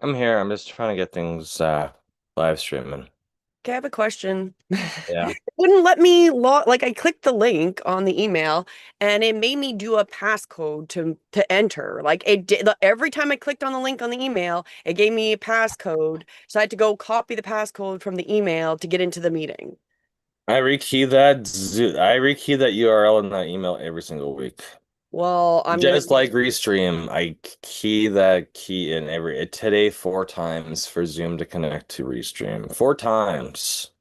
I'm here. I'm just trying to get things live streaming. Okay, I have a question. Yeah. It wouldn't let me log, like I clicked the link on the email and it made me do a passcode to enter. Like it did every time I clicked on the link on the email, it gave me a passcode. So I had to go copy the passcode from the email to get into the meeting. I rekey that URL in that email every single week. Well, I'm gonna Just like Restream, I key that key in today 4 times for Zoom to connect to Restream. 4 times.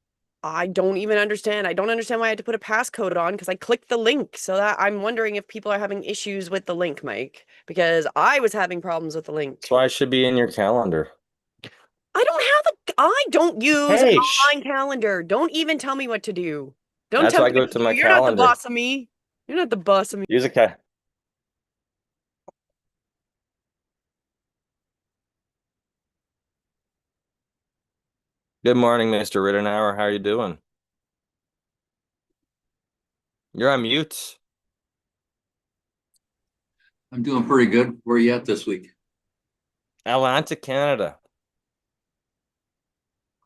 I don't even understand. I don't understand why I had to put a passcode on because I clicked the link. So that I'm wondering if people are having issues with the link, Mike, because I was having problems with the That's link. why it should be in your calendar. I don't use an Hey, online calendar. Don't even tell me what to do. Don't that's tell why me I go what to to do. my You're not the calendar. boss of me. You're not the boss of me. Use a ca Good morning, Mr. Rittenauer. How are you doing? You're on mute. I'm doing pretty good. Where are you at this week? Atlanta, Canada.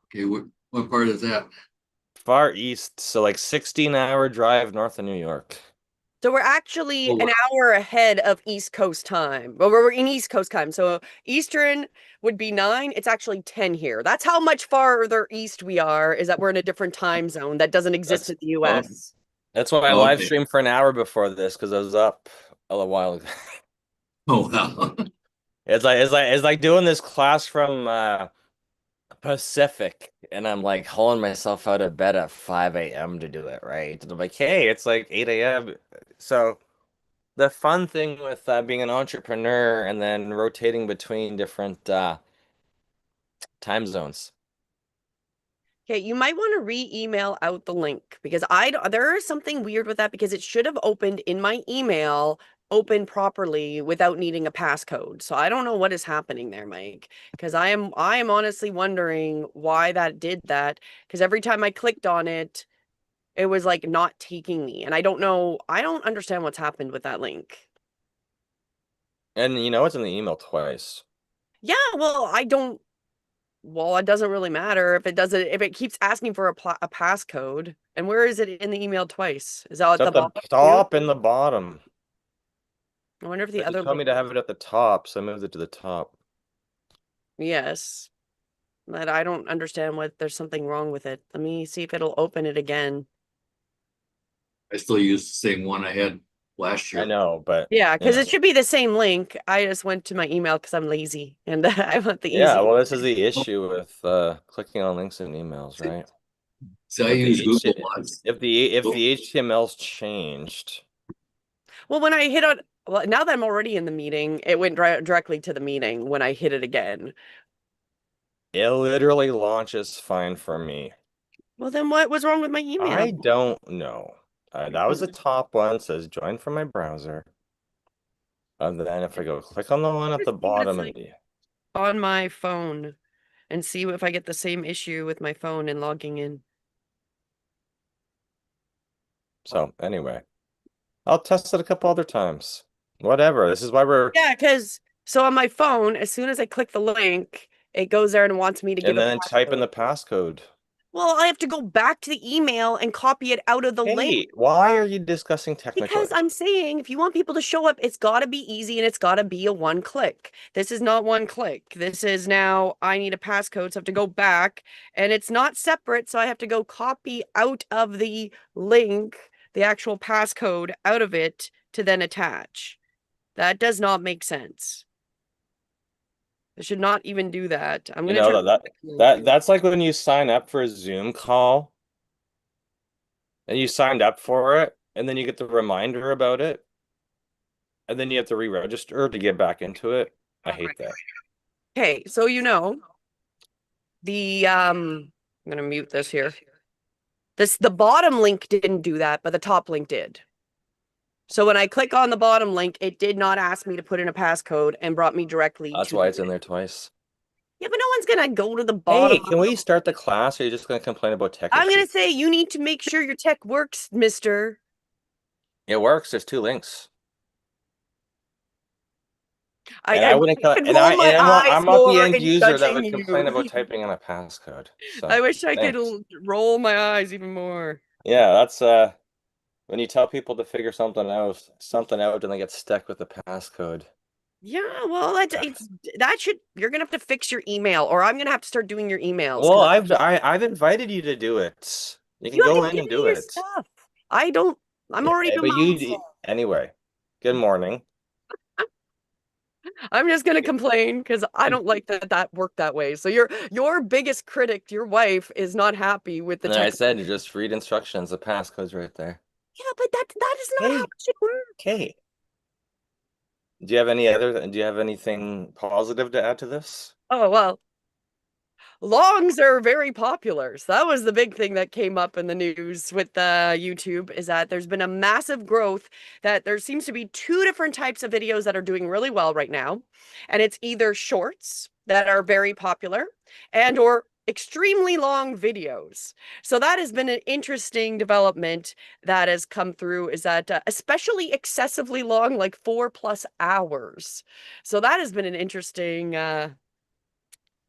Okay, what part is that? Far east, so like 16-hour drive north of New York. So we're actually Oh, an hour ahead of East Coast time. Well, we're in East Coast time. So Eastern would be 9. It's actually 10 here. That's how much farther east we are, is that we're in a different time zone that doesn't exist That's in the oh, US. that's why I live okay. streamed for an hour before this because I was up a little while ago. Oh, wow. It's like doing this class from Pacific, and I'm like hauling myself out of bed at 5 a.m. to do it, right? And I'm like, hey, it's like 8 a.m. So the fun thing with being an entrepreneur and then rotating between different time zones. Okay, you might want to re-email out the link because there is something weird with that because it should have opened in my email open properly without needing a passcode. So I don't know what is happening there, Mike, because I am honestly wondering why that did that because every time I clicked on it, it was like not taking me and I don't understand what's happened with that link. And you know it's in the email twice. Yeah, well, it doesn't really matter if it keeps asking for a passcode. And where is it in the email twice? Is that It's at the at the bottom too? top and the bottom. I wonder if the But you other told link. me to have it at the top, so I moved it to the top. Yes, but I don't understand what there's something wrong with it. Let me see if it'll open it again. I still use the same one I had last I year. know, but Yeah, you because know. it should be the same link. I just went to my email because I'm lazy and I want the Yeah, easy. well, this is the issue with clicking on links in emails, See, right? see, I If use the H Google Lots. if Oh, the HTML's changed, Well, when I hit on, well, now that I'm already in the meeting, it went directly to the meeting when I hit it again. it literally launches fine for me. Well, then what was wrong with my email? I don't know. That was the top one, says join from my browser. And then if I go click on the one at Let's the see what it's bottom of like the on my phone and see if I get the same issue with my phone and logging in. so anyway, I'll test it a couple other times. Whatever. This is why we're Yeah, because so on my phone, as soon as I click the link, it goes there and wants me to give and a then type in passcode. the passcode. Well, I have to go back to the email and copy it out of the link Hey, why are you discussing technical? because I'm saying if you want people to show up, it's got to be easy and it's got to be a one click. This is not one click. This is now I need a passcode, so I have to go back and it's not separate, so I have to go copy out of the link the actual passcode out of it to then attach. That does not make sense. I should not even do that. I'm You gonna try know to that click the link. that's like when you sign up for a Zoom call and you signed up for it, and then you get the reminder about it, and then you have to re-register to get back into it. I hate that. Okay, so the I'm gonna mute this here. The bottom link didn't do that, but the top link did. So when I click on the bottom link, it did not ask me to put in a passcode and brought me directly That's to why the it's in link. there twice. Yeah, but no one's gonna go to the bottom. Hey, can we start the class, or are you just gonna complain about tech I'm gonna issues? say you need to make sure your tech works, mister. It works. There's 2 links. And I wouldn't, could roll my eyes I'm not the more end in user that judging would complain about you. typing in a passcode. So I wish I could thanks. roll my eyes even more. Yeah, that's when you tell people to figure something out and they get stuck with the passcode. Yeah, well, you're gonna have to fix your email, or I'm gonna have to start doing your emails Well, because I've invited you to do it. You can you go haven't in and given me do your it. stuff. I don't. I'm Yeah, already doing but my own stuff. anyway. Good morning. I'm just gonna complain because I don't like that worked that way. So your biggest critic, your wife, is not happy with the And then I tech. said, just read instructions. The passcode's right there. Yeah, but that is not how Hey, it should work. Kate. Do you have anything positive to add to this? Oh well, longs are very popular. So that was the big thing that came up in the news with YouTube is that there's been a massive growth that there seems to be two different types of videos that are doing really well right now. And it's either shorts that are very popular and or extremely long videos. So that has been an interesting development that has come through is that especially excessively long, like 4+ hours. So that has been an interesting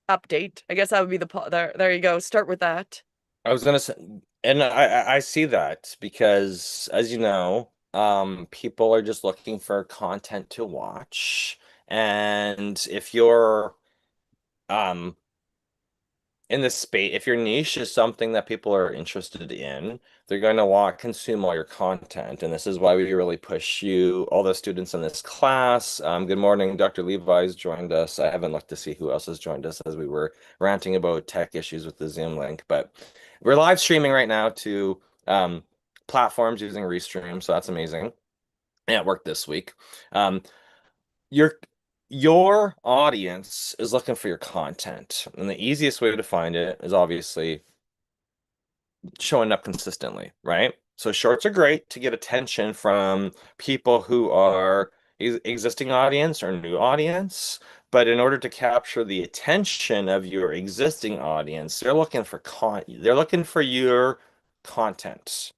update. I guess that would be there you go. Start with that. I was gonna say, and I see that because, as you know, people are just looking for content to watch, and if you're um in this space, if your niche is something that people are interested in, they're going to want consume all your content. And this is why we really push you, all the students in this class. Good morning, Dr. Levi's joined us. I haven't looked to see who else has joined us as we were ranting about tech issues with the Zoom link, but we're live streaming right now to platforms using Restream, so that's amazing. Yeah, it worked this week. Um, your your audience is looking for your content, and the easiest way to find it is obviously showing up consistently, right? So shorts are great to get attention from people who are existing audience or new audience, but in order to capture the attention of your existing audience, they're looking for your content.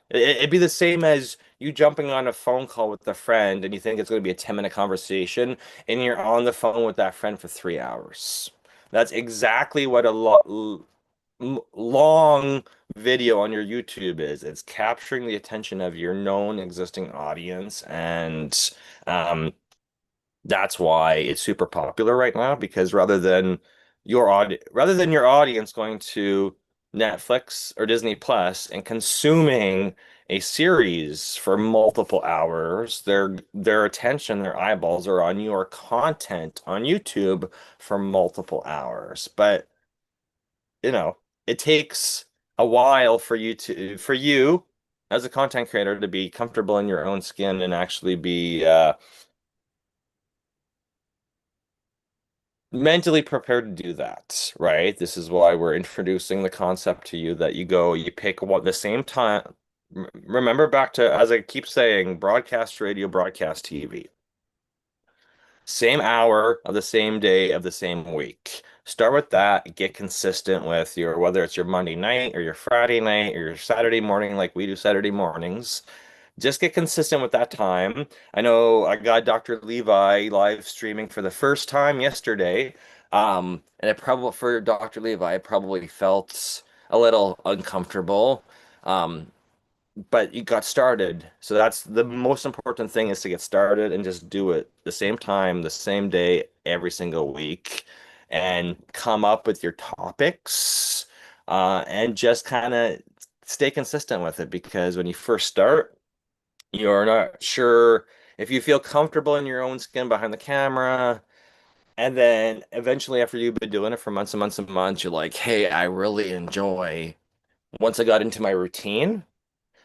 It'd be the same as you jumping on a phone call with a friend and you think it's going to be a 10-minute conversation and you're on the phone with that friend for 3 hours. That's exactly what a long video on your YouTube is. It's capturing the attention of your known existing audience, and that's why it's super popular right now because rather than your audience going to Netflix or Disney Plus and consuming a series for multiple hours, their attention, their eyeballs are on your content on YouTube for multiple hours. But it takes a while for you as a content creator to be comfortable in your own skin and actually be mentally prepared to do that, right? This is why we're introducing the concept to you that you pick what the same time. Remember back to, as I keep saying, broadcast radio, broadcast TV. Same hour of the same day of the same week. Start with that. Get consistent with whether it's your Monday night or your Friday night or your Saturday morning, like we do Saturday mornings. Just get consistent with that time. I know I got Dr. Levi live streaming for the first time yesterday. And it probably for Dr. Levi, I probably felt a little uncomfortable. Um, but you got started. So that's the most important thing is to get started and just do it the same time, the same day, every single week, and come up with your topics, and just kind of stay consistent with it because when you first start, you're not sure if you feel comfortable in your own skin behind the camera. And then eventually, after you've been doing it for months and months and months, you're like, hey, I really enjoy. Once I got into my routine,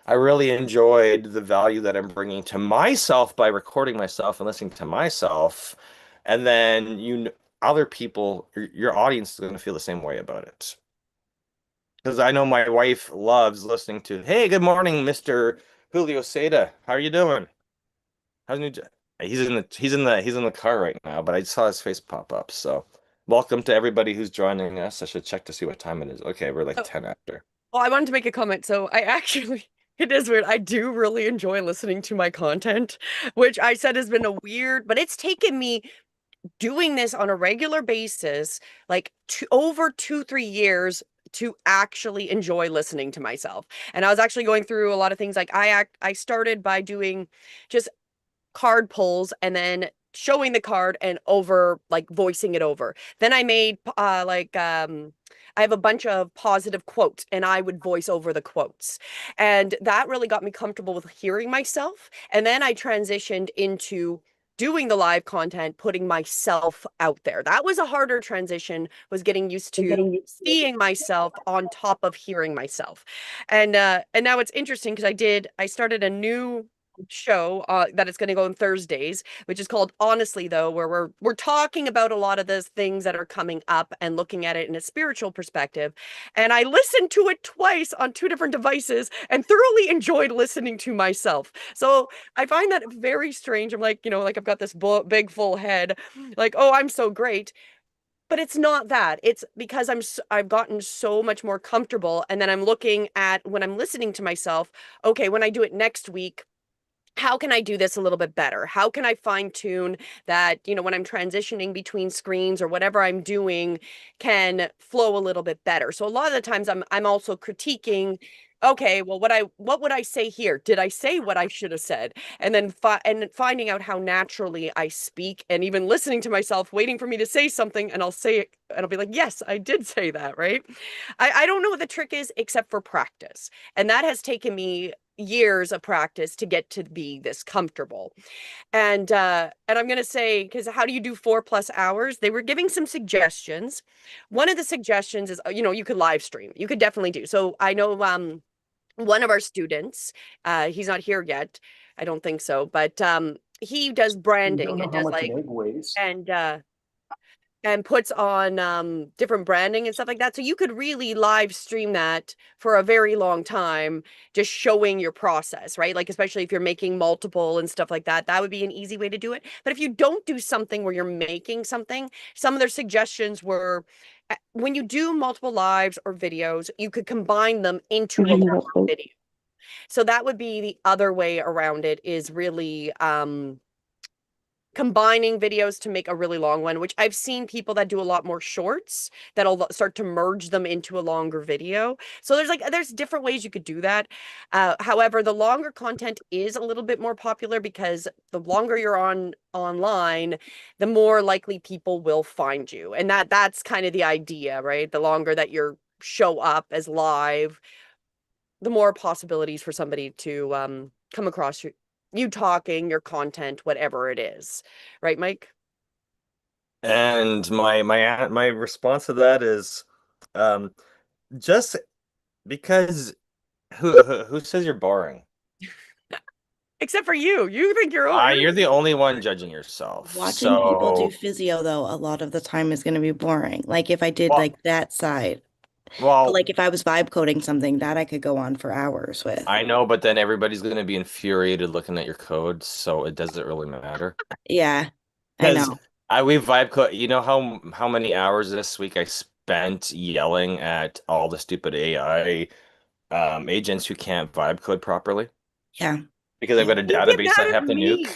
I really enjoyed the value that I'm bringing to myself by recording myself and listening to myself. And then other people, your audience is going to feel the same way about it. Because I know my wife loves listening to, hey, good morning, Mr. Julio Seda. How are you doing? How's new? He's in the car right now, but I saw his face pop up. So welcome to everybody who's joining us. I should check to see what time it is. Okay, we're like Oh, 10 after. well, I wanted to make a comment. So I actually It is weird. I do really enjoy listening to my content, which I said has been a weird, but it's taken me doing this on a regular basis, like over 2, 3 years to actually enjoy listening to myself. And I was actually going through a lot of things. Like I started by doing just card pulls and then showing the card and over like voicing it over. Then I made I have a bunch of positive quotes and I would voice over the quotes. And that really got me comfortable with hearing myself. And then I transitioned into doing the live content, putting myself out there. That was a harder transition, was getting used to seeing myself on top of hearing myself. And now it's interesting because I started a new show that is going to go on Thursdays, which is called Honestly Though, where we're talking about a lot of those things that are coming up and looking at it in a spiritual perspective. And I listened to it twice on 2 different devices and thoroughly enjoyed listening to myself. So I find that very strange. I'm like, like I've got this big full head, like, oh, I'm so great. But it's not that. It's because I've gotten so much more comfortable, and then I'm looking at when I'm listening to myself, okay, when I do it next week, how can I do this a little bit better? How can I fine tune that, when I'm transitioning between screens or whatever I'm doing can flow a little bit better. So a lot of the times I'm also critiquing, okay, well, what would I say here? Did I say what I should have said? And then finding out how naturally I speak, and even listening to myself, waiting for me to say something, and I'll say it and I'll be like, yes, I did say that, right? I don't know what the trick is except for practice. And that has taken me years of practice to get to be this comfortable. And I'm going to say, because how do you do 4+ hours? They were giving some suggestions. One of the suggestions is, you could live stream. You could definitely do. So I know one of our students, he's not here yet. I don't think so, but he does branding and does like and puts on different branding and stuff like that. So you could really live stream that for a very long time, just showing your process, right? Like, especially if you're making multiple and stuff like that, that would be an easy way to do it. But if you don't do something where you're making something, some of their suggestions were when you do multiple lives or videos, you could combine them into a longer video. So that would be the other way around it, is really combining videos to make a really long one, which I've seen people that do a lot more shorts that'll start to merge them into a longer video. So there's different ways you could do that. However, the longer content is a little bit more popular because the longer you're online, the more likely people will find you. And that's kind of the idea, right? The longer that you show up as live, the more possibilities for somebody to come across you talking, your content, whatever it is. Right, Mike? And my response to that is just because who says you're boring? Except for you. You think you're You're the only one judging yourself. Watching people do physio, though, a lot of the time is going to be boring. Like if I did like that side. But like if I was vibe coding something, that I could go on for hours with. I know, but then everybody's going to be infuriated looking at your code, so it doesn't really matter. Yeah, I know. We vibe code. You know how many hours this week I spent yelling at all the stupid AI agents who can't vibe code properly? Yeah. Because I've got a database I have to nuke.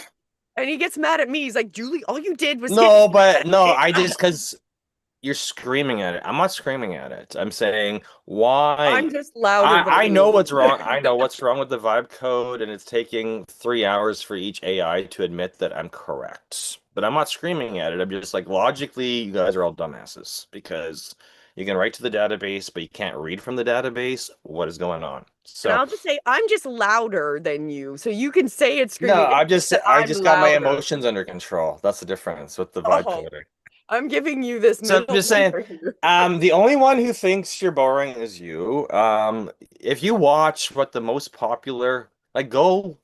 And he gets mad at me. He's like, Julie, all you did was because you're screaming at it. I'm not screaming at it. I'm saying why. I'm just louder. I know what's wrong. I know what's wrong with the vibe code, and it's taking 3 hours for each AI to admit that I'm correct. But I'm not screaming at it. I'm just like, logically, you guys are all dumbasses because you can write to the database, but you can't read from the database. What is going on? So and I'll just say I'm just louder than you, so you can say it's screaming. No, I just got my emotions under control. That's the difference with the vibe coding. I'm giving you this. So I'm just saying, the only one who thinks you're boring is you. If you watch what the most popular, like go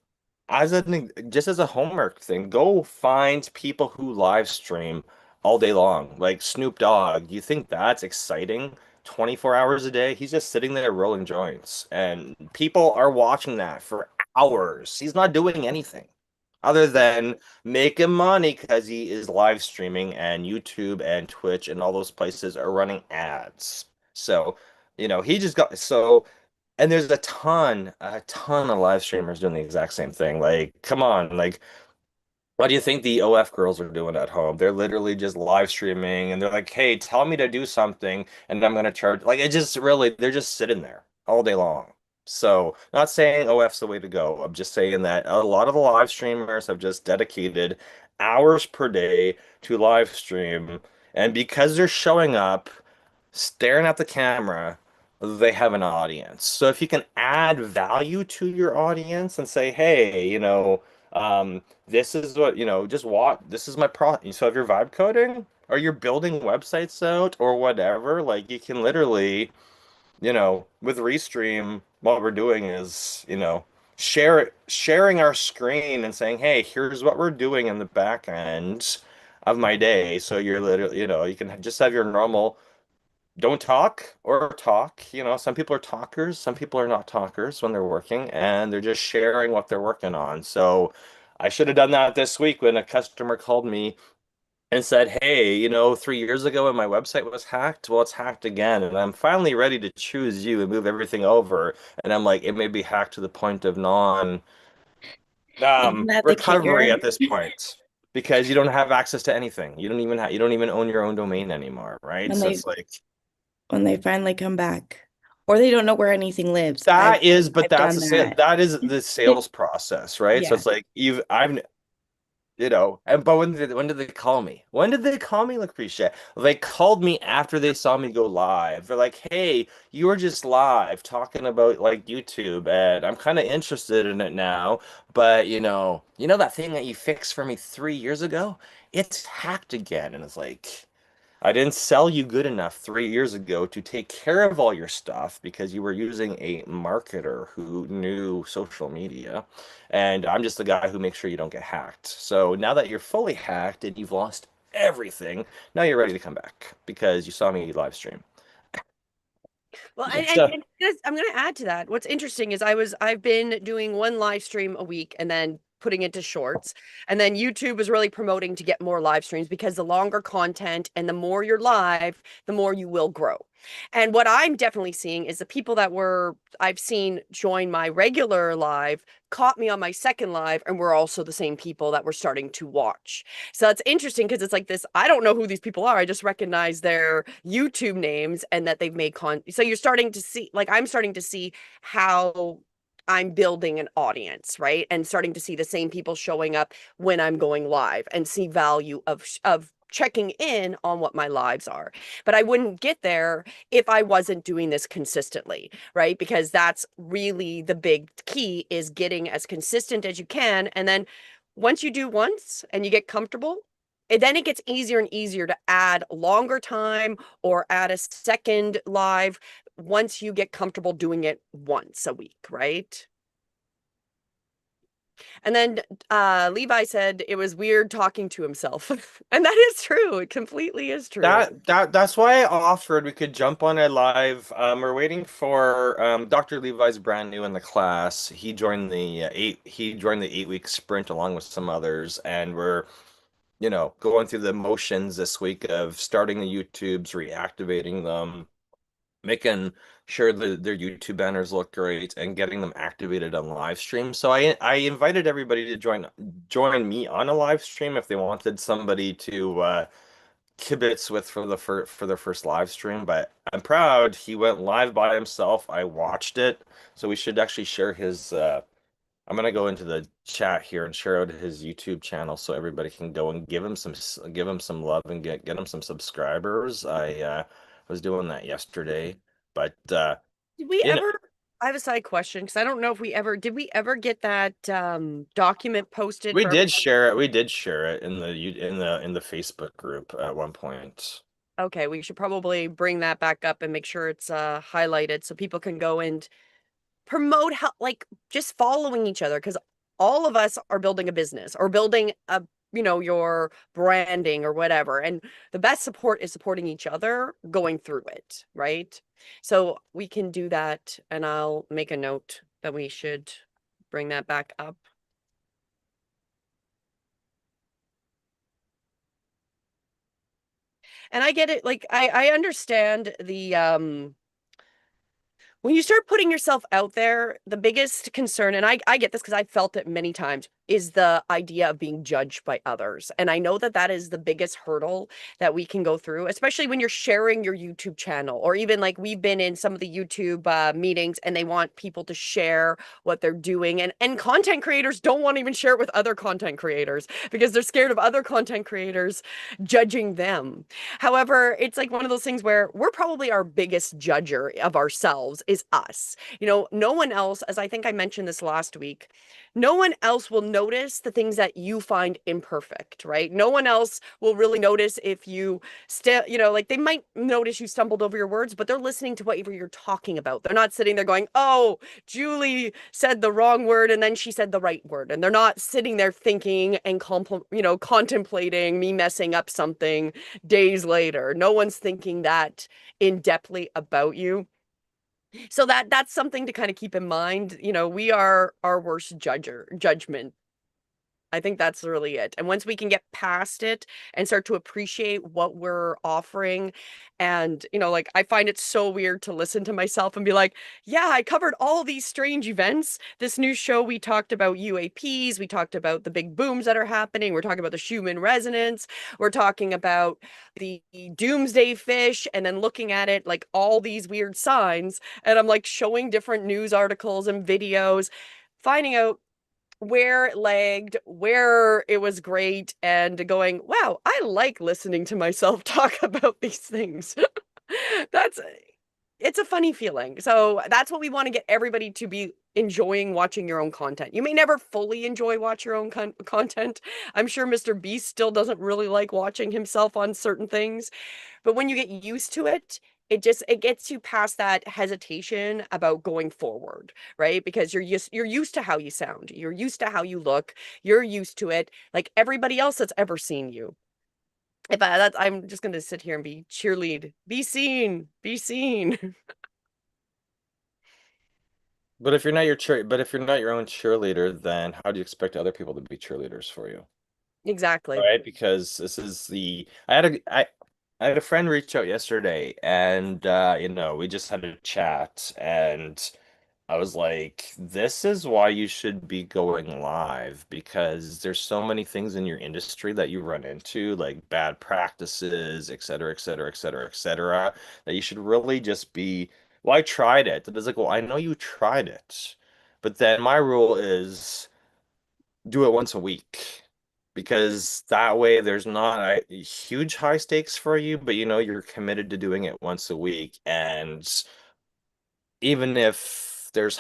just as a homework thing, go find people who live stream all day long, like Snoop Dogg. You think that's exciting? 24 hours a day, he's just sitting there rolling joints, and people are watching that for hours. He's not doing anything other than making money because he is live streaming, and YouTube and Twitch and all those places are running ads. So, he just got And there's a ton of live streamers doing the exact same thing. Like, come on, like, what do you think the OF girls are doing at home? They're literally just live streaming and they're like, hey, tell me to do something and I'm gonna charge. Like, it just really, they're just sitting there all day long. So, not saying OF's the way to go. I'm just saying that a lot of the live streamers have just dedicated hours per day to live stream. And because they're showing up, staring at the camera, they have an audience. So if you can add value to your audience and say, hey, this is what, just watch, this is my pro. So if you're vibe coding or you're building websites out or whatever, like you can literally, with Restream, what we're doing is, sharing our screen and saying, hey, here's what we're doing in the back end of my day. So you're literally, you can just have your normal don't talk or talk. Some people are talkers, some people are not talkers when they're working, and they're just sharing what they're working on. So I should have done that this week when a customer called me and said, hey, 3 years ago when my website was hacked, well, it's hacked again. And I'm finally ready to choose you and move everything over. And I'm like, it may be hacked to the point of non Isn't that the recovery kicker? at this point. Because you don't have access to anything. You don't even own your own domain anymore, right? When So they it's like when they finally come back, or they don't know where anything lives. but I've that's done the sale. that. That is the sales process, right? So Yeah. it's like and but when did they call me? When did they call me, Lucretia? They called me after they saw me go live. They're like, "Hey, you were just live talking about like YouTube, and I'm kind of interested in it now. But that thing that you fixed for me 3 years ago, it's hacked again." And it's like, I didn't sell you good enough 3 years ago to take care of all your stuff because you were using a marketer who knew social media. And I'm just the guy who makes sure you don't get hacked. So now that you're fully hacked and you've lost everything, now you're ready to come back because you saw me live stream. Well, So I'm gonna add to that. What's interesting is I've been doing one live stream a week and then putting it to shorts. And then YouTube is really promoting to get more live streams because the longer content and the more you're live, the more you will grow. And what I'm definitely seeing is the people that I've seen join my regular live caught me on my second live and we're also the same people that we're starting to watch. So it's interesting because it's like this, I don't know who these people are. I just recognize their YouTube names and that they've made so you're starting to see, like I'm starting to see how I'm building an audience, right? And starting to see the same people showing up when I'm going live and see value of checking in on what my lives are. But I wouldn't get there if I wasn't doing this consistently, right? Because that's really the big key is getting as consistent as you can. And then once you do once and you get comfortable, then it gets easier and easier to add longer time or add a second live once you get comfortable doing it once a week, right? And then Levi said it was weird talking to himself. And that is true. It completely is true. that's why I offered we could jump on a live. We're waiting for Dr. Levi's brand new in the class. He joined the 8 week sprint along with some others, and we're going through the motions this week of starting the YouTubes, reactivating them, making sure that their YouTube banners look great, and getting them activated on live stream. So I invited everybody to join me on a live stream if they wanted somebody to kibitz with for their first live stream. But I'm proud he went live by himself. I watched it, so we should actually share his. I'm gonna go into the chat here and share out his YouTube channel so everybody can go and give him some love and get him some subscribers. I was doing that yesterday, but Did we you know, ever? I have a side question because I don't know if did we ever get that document posted we for did everyone? share it. We did share it in the Facebook group at one point. Okay, we should probably bring that back up and make sure it's highlighted so people can go and promote how like just following each other because all of us are building a business or building a your branding or whatever, and the best support is supporting each other going through it, right? So we can do that, and I'll make a note that we should bring that back up. And I get it, like I understand the when you start putting yourself out there, the biggest concern, and I get this because I felt it many times, is the idea of being judged by others. And I know that that is the biggest hurdle that we can go through, especially when you're sharing your YouTube channel, or even like we've been in some of the YouTube meetings and they want people to share what they're doing. And content creators don't want to even share it with other content creators because they're scared of other content creators judging them. However, it's like one of those things where we're probably our biggest judger of ourselves is us. You know, no one else, as I think I mentioned this last week, no one else will notice the things that you find imperfect, right? No one else will really notice if you still, you know, like they might notice you stumbled over your words, but they're listening to what you're talking about. They're not sitting there going, oh, Julie said the wrong word and then she said the right word. And they're not sitting there thinking and, contemplating me messing up something days later. No one's thinking that in depthly about you. So that's something to kind of keep in mind. You know, we are our worst judgment. I think that's really it. And once we can get past it and start to appreciate what we're offering, and, like I find it so weird to listen to myself and be like, yeah, I covered all these strange events. This new show, we talked about UAPs, we talked about the big booms that are happening, we're talking about the Schumann resonance, we're talking about the doomsday fish, and then looking at it like all these weird signs. And I'm like showing different news articles and videos, finding out where it lagged, where it was great, and going, wow, I like listening to myself talk about these things. That's it's a funny feeling. So that's what we want to get everybody to be enjoying watching your own content. You may never fully enjoy watch your own content. I'm sure Mr. Beast still doesn't really like watching himself on certain things, but when you get used to it, it gets you past that hesitation about going forward, right? Because you're used to how you sound, you're used to how you look, you're used to it, like everybody else that's ever seen you. I'm just gonna sit here and be cheerlead, be seen, be seen. But if you're not your own cheerleader, then how do you expect other people to be cheerleaders for you? Exactly. Right? Because I had a friend reach out yesterday and we just had a chat and I was like, this is why you should be going live because there's so many things in your industry that you run into, like bad practices, et cetera, et cetera, et cetera, et cetera, that you should really just be, well, I tried it. And it's like, well, I know you tried it, but then my rule is do it once a week because that way there's not a huge high stakes for you, but you're committed to doing it once a week. And even if there's,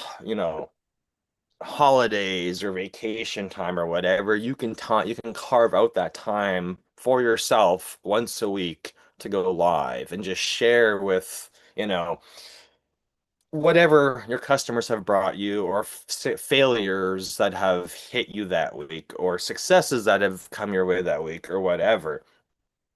holidays or vacation time or whatever, you can carve out that time for yourself once a week to go live and just share with, whatever your customers have brought you or failures that have hit you that week or successes that have come your way that week or whatever.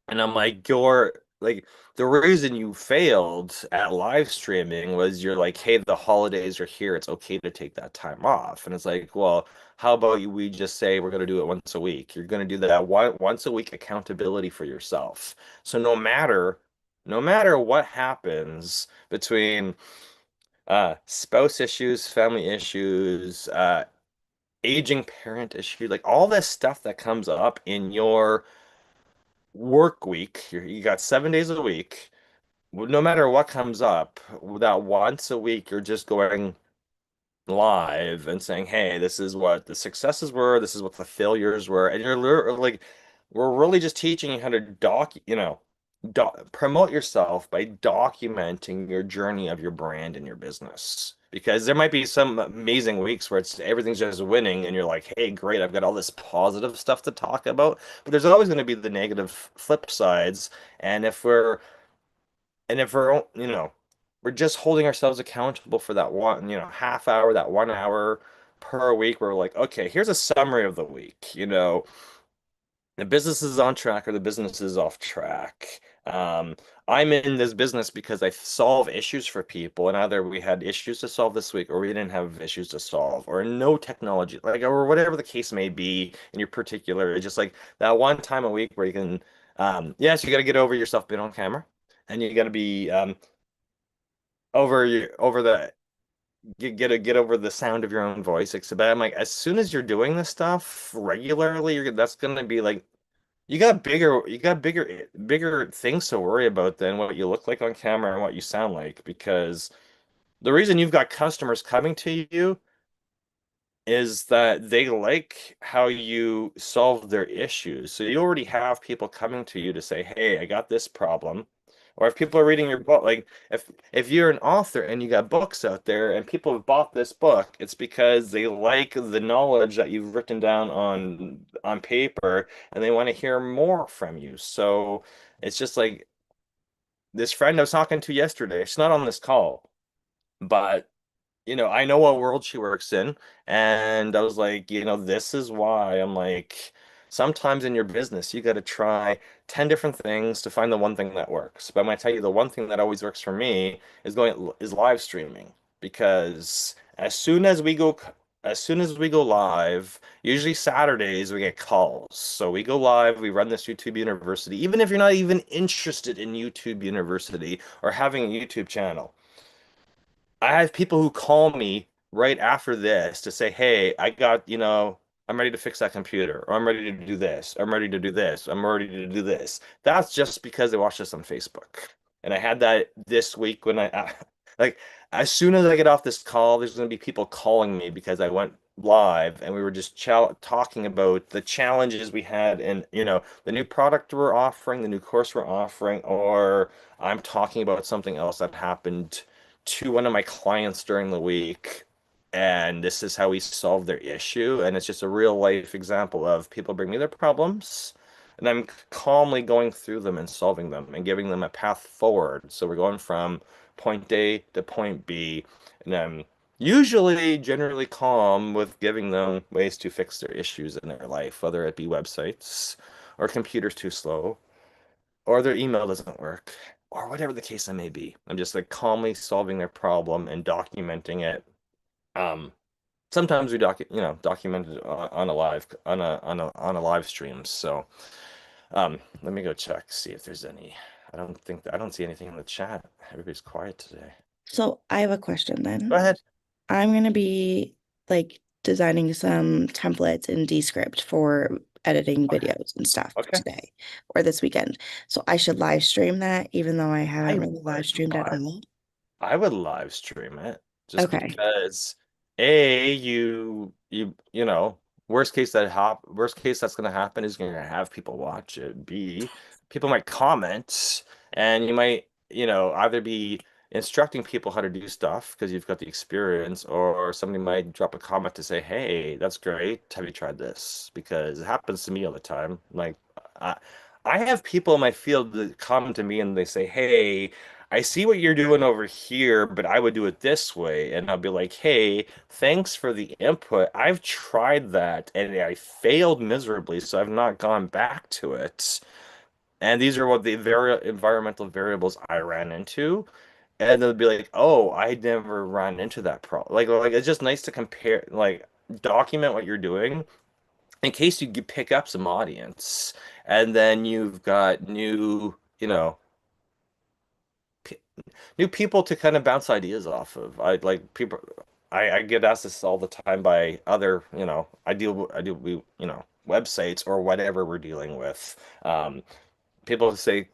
And I'm like, you're like the reason you failed at live streaming was you're like, hey, the holidays are here. It's okay to take that time off. And it's like, well, how about we just say we're going to do it once a week? You're going to do that once a week accountability for yourself. So no matter what happens between spouse issues, family issues, aging parent issue, like all this stuff that comes up in your work week. You got 7 days a week. No matter what comes up, that once a week you're just going live and saying, "Hey, this is what the successes were. This is what the failures were," and like, we're really just teaching you how to promote yourself by documenting your journey of your brand and your business. Because there might be some amazing weeks where everything's just winning and you're like, hey, great, I've got all this positive stuff to talk about. But there's always going to be the negative flip sides. And if we're we're just holding ourselves accountable for that one, half hour, that 1 hour per week, where we're like, okay, here's a summary of the week. The business is on track or the business is off track. I'm in this business because I solve issues for people, and either we had issues to solve this week or we didn't have issues to solve, or no technology, like, or whatever the case may be in your particular. It's just like that one time a week where you can, yes, you got to get over yourself being on camera, and you got to be over the get over the sound of your own voice. But I'm like, as soon as you're doing this stuff regularly, that's gonna be like bigger things to worry about than what you look like on camera and what you sound like. Because the reason you've got customers coming to you is that they like how you solve their issues. So you already have people coming to you to say, "Hey, I got this problem." Or if people are reading your book, like if you're an author and you got books out there and people have bought this book, it's because they like the knowledge that you've written down on paper and they want to hear more from you. So it's just like this friend I was talking to yesterday. She's not on this call, but I know what world she works in. And I was like, this is why I'm like, sometimes in your business, you got to try 10 different things to find the one thing that works. But I'm going to tell you the one thing that always works for me is live streaming. Because as soon as we go live, usually Saturdays we get calls. So we go live, we run this YouTube University, even if you're not even interested in YouTube University or having a YouTube channel. I have people who call me right after this to say, "Hey, I'm ready to fix that computer, or I'm ready to do this, I'm ready to do this, I'm ready to do this." That's just because they watched us on Facebook. And I had that this week when like, as soon as I get off this call, there's going to be people calling me because I went live and we were just talking about the challenges we had and, the new product we're offering, the new course we're offering, or I'm talking about something else that happened to one of my clients during the week, and this is how we solve their issue. And it's just a real life example of people bring me their problems, and I'm calmly going through them and solving them and giving them a path forward. So we're going from point A to point B, and I'm usually generally calm with giving them ways to fix their issues in their life, whether it be websites or computers too slow or their email doesn't work, or whatever the case may be. I'm just like calmly solving their problem and documenting it. Um, Sometimes we document it on a live stream. So, let me go check, see if there's any. I don't see anything in the chat. Everybody's quiet today. So I have a question Go then. ahead. I'm gonna be like designing some templates in Descript for editing Okay. videos and stuff Okay. today or this weekend. So I should live stream that even though I haven't really live streamed at all. I would live stream it just Okay. because A, worst case that's gonna happen is you're gonna have people watch it. B, people might comment and you might, either be instructing people how to do stuff because you've got the experience, or somebody might drop a comment to say, "Hey, that's great. Have you tried this?" Because it happens to me all the time. Like I I have people in my field that come to me and they say, "Hey, I see what you're doing over here, but I would do it this way." And I'll be like, "Hey, thanks for the input. I've tried that and I failed miserably, so I've not gone back to it." And these are what the environmental variables I ran into. And they'll be like, "Oh, I never ran into that problem." Like it's just nice to compare, like document what you're doing in case you pick up some audience. And then you've got new people to kind of bounce ideas off of. I like people. I get asked this all the time by other, websites or whatever we're dealing with. People say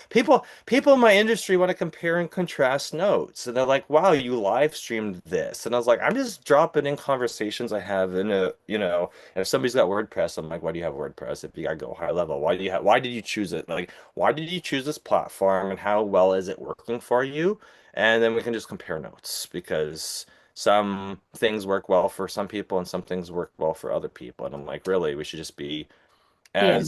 people in my industry want to compare and contrast notes, and they're like, "Wow, you live streamed this," and I was like, "I'm just dropping in conversations I have in if somebody's got WordPress, I'm like, why do you have WordPress? If you gotta go high level, why did you choose it? Like, why did you choose this platform, and how well is it working for you?" And then we can just compare notes, because some things work well for some people and some things work well for other people, and I'm like, really, we should just be Yeah.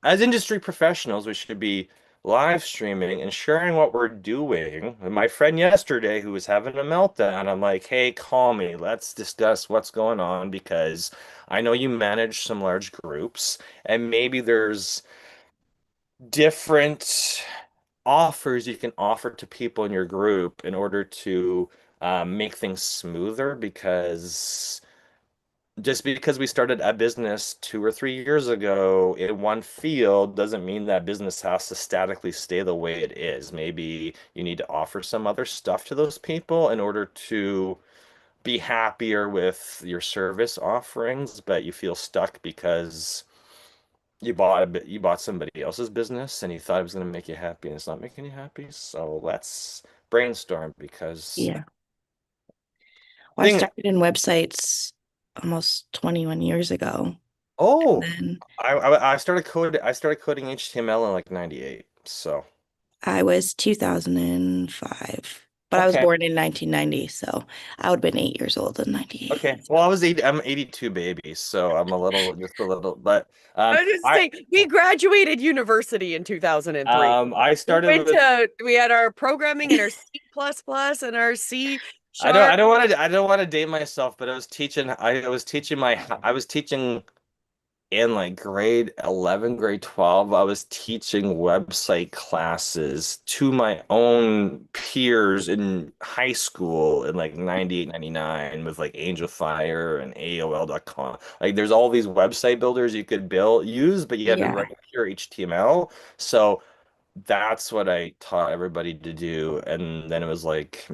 as industry professionals, we should be live streaming and sharing what we're doing. And my friend yesterday who was having a meltdown, I'm like, "Hey, call me. Let's discuss what's going on, because I know you manage some large groups and maybe there's different offers you can offer to people in your group in order to make things smoother, because just because we started a business 2 or 3 years ago in one field doesn't mean that business has to statically stay the way it is. Maybe you need to offer some other stuff to those people in order to be happier with your service offerings, but you feel stuck because you bought somebody else's business and you thought it was going to make you happy and it's not making you happy. So let's brainstorm because Yeah. Well, I thing started in websites almost 21 years ago. And oh then I started coding HTML in like 98. So I was 2005, but I was okay. born in 1990, so I would have been 8 years old in 98. Okay. Well, I'm 82 baby, so I'm a little just a little but I was just I saying, we graduated university in 2003. I started with We had our programming and our C++ and our C I sharp. don't want to date myself, but I was teaching in like grade 11, grade 12. I was teaching website classes to my own peers in high school in like 98, 99 with like Angel Fire and AOL.com. Like there's all these website builders you could use, but you had to Yeah. write pure HTML. So that's what I taught everybody to do. And then it was like,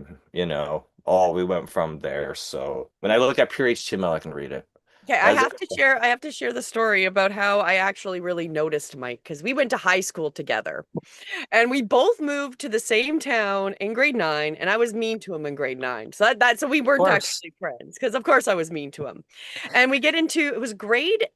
all we went from there. So when I look at pure HTML, I can read it. Okay, As I have to share the story about how I actually really noticed Mike because we went to high school together and we both moved to the same town in grade 9 and I was mean to him in grade 9. So so we of weren't course. actually friends because of course I was mean to him. And we get into it was grade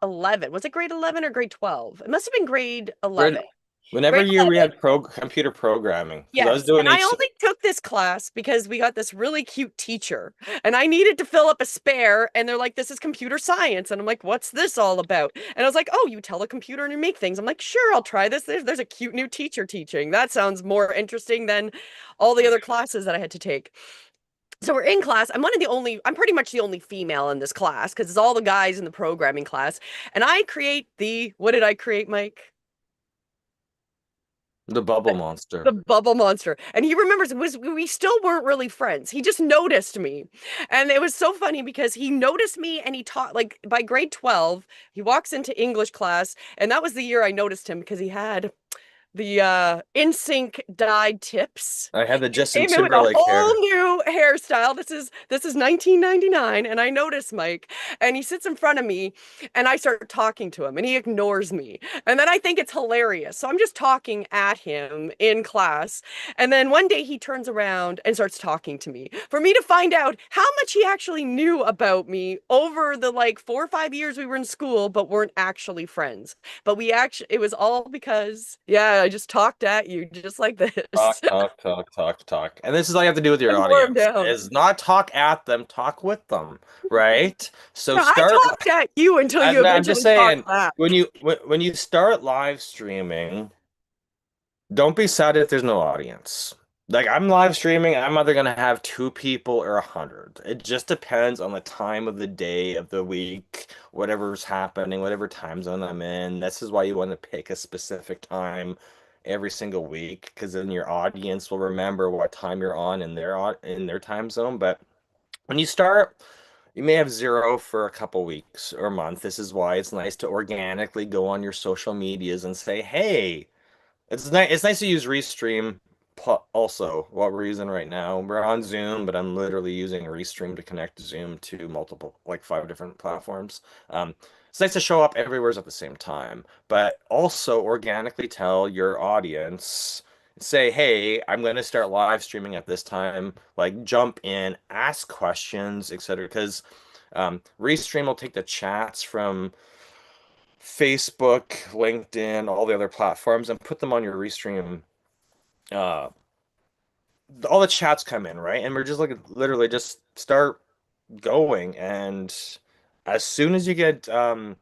11. Was it grade 11 or grade 12? It must have been grade We're 11. Whenever Grade year we 11. had computer programming, because I was Yes. doing And I H. only took this class because we got this really cute teacher and I needed to fill up a spare. And they're like, this is computer science. And I'm like, what's this all about? And I was like, oh, you tell a computer and you make things. I'm like, sure, I'll try this. There's a cute new teacher teaching. That sounds more interesting than all the other classes that I had to take. So we're in class. I'm pretty much the only female in this class because it's all the guys in the programming class. And what did I create, Mike? The Bubble Monster. The bubble monster. And he remembers we still weren't really friends. He just noticed me. And it was so funny because he noticed me and he taught like by grade 12, he walks into English class. And that was the year I noticed him because he had the NSYNC dyed tips. I had the Justin Came in with a Timberlake whole hair. new hairstyle. This is 1999, and I notice Mike, and he sits in front of me, and I start talking to him, and he ignores me, and then I think it's hilarious. So I'm just talking at him in class, and then one day he turns around and starts talking to me for me to find out how much he actually knew about me over the like 4 or 5 years we were in school, but weren't actually friends. But it was all because, yeah, I just talked at you just like Talk, this. talk, talk, talk, talk. And this is all you have to do with your And wore him audience down. is not talk at them, talk with them, right? So No, I start. talked at you until you I'm just eventually saying, talked back. when you start live streaming, don't be sad if there's no audience. Like I'm live streaming, I'm either gonna have two people or 100. It just depends on the time of the day of the week, whatever's happening, whatever time zone I'm in. This is why you want to pick a specific time every single week, because then your audience will remember what time you're on in their time zone. But when you start, you may have zero for a couple weeks or a month. This is why it's nice to organically go on your social medias and say, hey. It's nice to use Restream also what we're using right now. We're on Zoom, but I'm literally using Restream to connect Zoom to multiple, like 5 different platforms. It's nice to show up everywhere at the same time, but also organically tell your audience, say, hey, I'm going to start live streaming at this time. Like jump in, ask questions, etc. Because Restream will take the chats from Facebook, LinkedIn, all the other platforms, and put them on your Restream. Uh, all the chats come in, right? And we're just like literally just start going, and as soon as you get an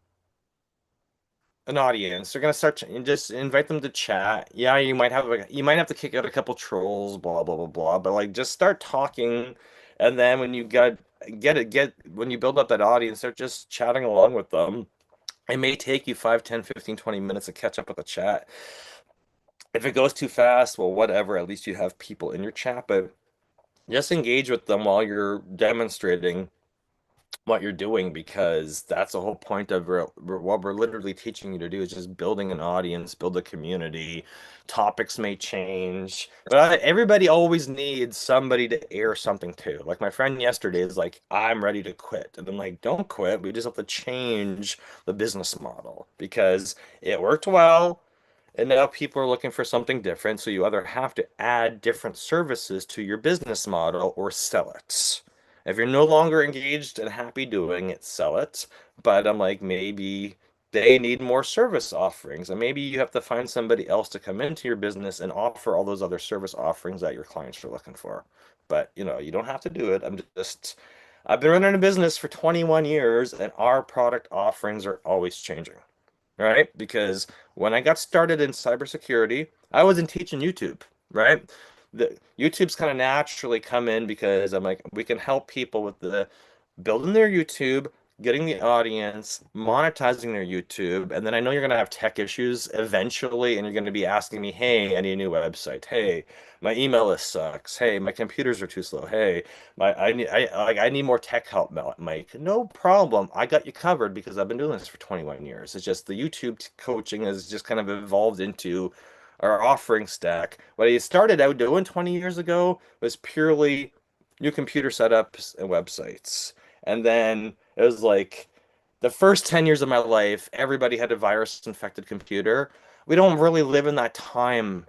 audience, they're gonna and just invite them to chat. Yeah, you might have to kick out a couple trolls, blah blah blah blah, but like just start talking, and then when you get when you build up that audience, start just chatting along with them. It may take you 5, 10, 15, 20 minutes to catch up with the chat. If it goes too fast, well, whatever, at least you have people in your chat, but just engage with them while you're demonstrating what you're doing, because that's the whole point of what we're literally teaching you to do is just building an audience, build a community. Topics may change, but everybody always needs somebody to air something to. Like my friend yesterday is like, I'm ready to quit. And I'm like, don't quit. We just have to change the business model because it worked well. And now people are looking for something different. So you either have to add different services to your business model or sell it. If you're no longer engaged and happy doing it, sell it. But I'm like, maybe they need more service offerings. And maybe you have to find somebody else to come into your business and offer all those other service offerings that your clients are looking for. But you don't have to do it. I've been running a business for 21 years and our product offerings are always changing. Right? Because when I got started in cybersecurity, I wasn't teaching YouTube, right? The YouTube's kind of naturally come in because I'm like, we can help people with the building their YouTube, getting the audience, monetizing their YouTube, and then I know you're gonna have tech issues eventually, and you're gonna be asking me, hey, I need a new website. Hey, my email list sucks. Hey, my computers are too slow. Hey, I need more tech help, Mike. No problem. I got you covered because I've been doing this for 21 years. It's just the YouTube coaching has just kind of evolved into our offering stack. What I started out doing 20 years ago was purely new computer setups and websites. And then it was like the first 10 years of my life, everybody had a virus infected computer. We don't really live in that time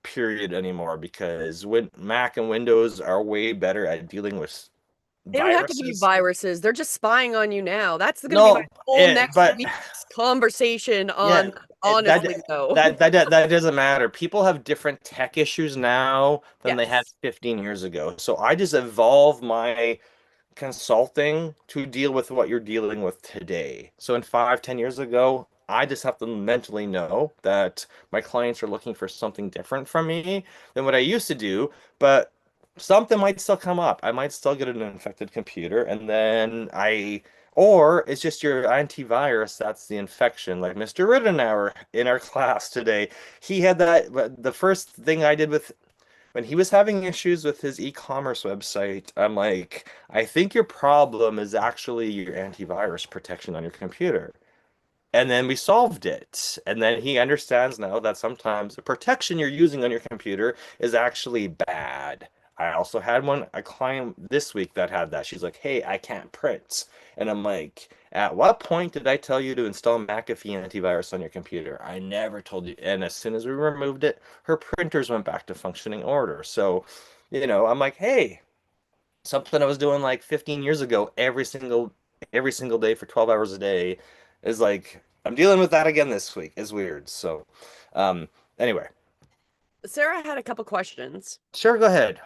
period anymore because Mac and Windows are way better at dealing with They don't have to be viruses. viruses. They're just spying on you now. That's going to be my No, whole next but week's conversation yeah, on, honestly, though. that doesn't matter. People have different tech issues now than they had Yes. 15 years ago. So I just evolve my consulting to deal with what you're dealing with today. So in 5, 10 years ago, I just have to mentally know that my clients are looking for something different from me than what I used to do, but something might still come up. I might still get an infected computer, and then or it's just your antivirus that's the infection. Like Mr. Rittenauer in our class today, he had that. The first thing I did with when he was having issues with his e-commerce website, I'm like, I think your problem is actually your antivirus protection on your computer. And then we solved it. And then he understands now that sometimes the protection you're using on your computer is actually bad. I also had a client this week that had that. She's like, hey, I can't print. And I'm like, at what point did I tell you to install McAfee antivirus on your computer? I never told you. And as soon as we removed it, her printers went back to functioning order. So, I'm like, hey, something I was doing like 15 years ago every single day for 12 hours a day is like I'm dealing with that again this week. It's weird. So um anyway, Sarah had a couple questions. sure, go ahead.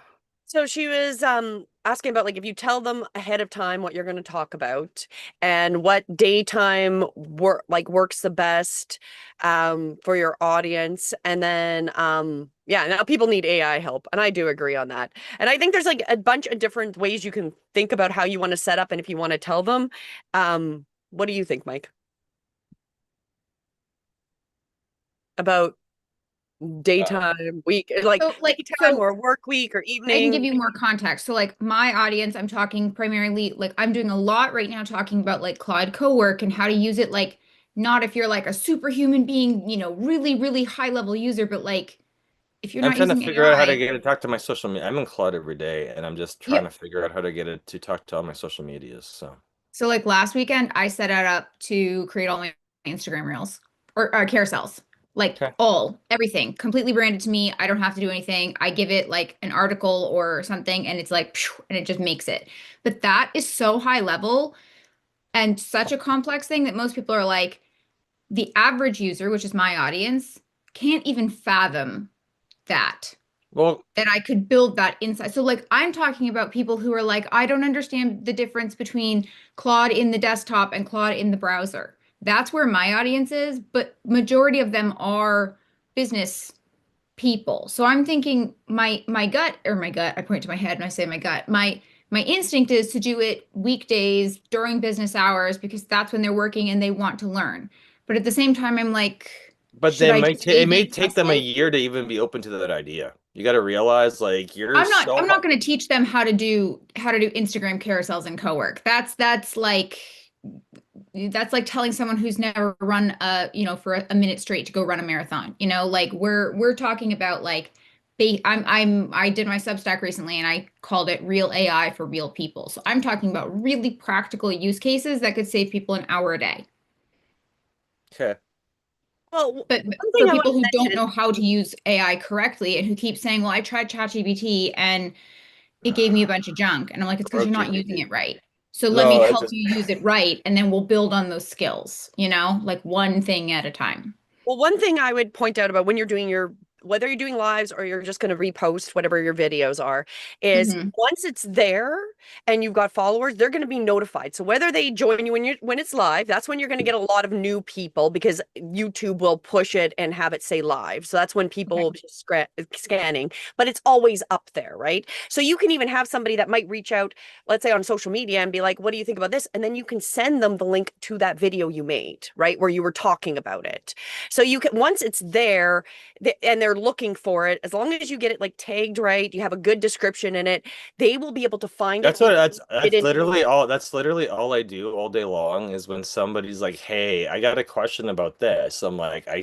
So she was asking about like if you tell them ahead of time what you're going to talk about and what daytime works the best for your audience, and then yeah, now people need AI help, and I do agree on that. And I think there's like a bunch of different ways you can think about how you want to set up and if you want to tell them. What do you think, Mike? About daytime, week, like So, daytime or work week or I can give evening? you more context. So like my audience, I'm talking primarily, like I'm doing a lot right now talking about like Claude Cowork and how to use it, like not if you're like a superhuman being, really, really high level user, but like if you're I'm not trying to using figure out how to AI. get it to talk to my social media. I'm in Claude every day and I'm just trying to Yep. figure out how to get it to talk to all my social medias. So So like last weekend, I set it up to create all my Instagram reels or carousels, like okay. everything completely branded to me. I don't have to do anything. I give it like an article or something and it's like, phew, and it just makes it. But that is so high level and such a complex thing that most people are like, the average user, which is my audience, can't even fathom that Well, that I could build that inside. So like I'm talking about people who are like, I don't understand the difference between Claude in the desktop and Claude in the browser. That's where my audience is, but majority of them are business people. So I'm thinking my gut, I point to my head and I say my gut. My instinct is to do it weekdays during business hours because that's when they're working and they want to learn. But at the same time, I'm like, but should then I just it may A/B take test them a it? year to even be open to that idea. You got to realize like you're I'm not going to teach them how to do Instagram carousels and co-work. That's like telling someone who's never run for a minute straight to go run a marathon. Like we're talking about like I did my Substack recently and I called it Real AI for Real People. So I'm talking about really practical use cases that could save people an hour a day. Okay. Well, But one for thing I people want who to don't mention, know how to use AI correctly and who keep saying, well, I tried ChatGPT and it gave me a bunch of junk. And I'm like, it's because you're not using it right. So let me No, help you use it right. And then we'll build on those skills, like one thing at a time. well, one thing I would point out about when you're doing whether you're doing lives or you're just going to repost whatever your videos are, is Mhm. once it's there and you've got followers, they're going to be notified. So whether they join you when it's live, that's when you're going to get a lot of new people because YouTube will push it and have it say live. So that's when people will be scanning, but it's always up there, right? So you can even have somebody that might reach out, let's say on social media, and be like, what do you think about this? And then you can send them the link to that video you made, right? Where you were talking about it. So you can, once it's there and they're looking for it, as long as you get it like tagged right, you have a good description in it, they will be able to find That's it. what that's literally all I do all day long is when somebody's like, "Hey, I got a question about this." I'm like, I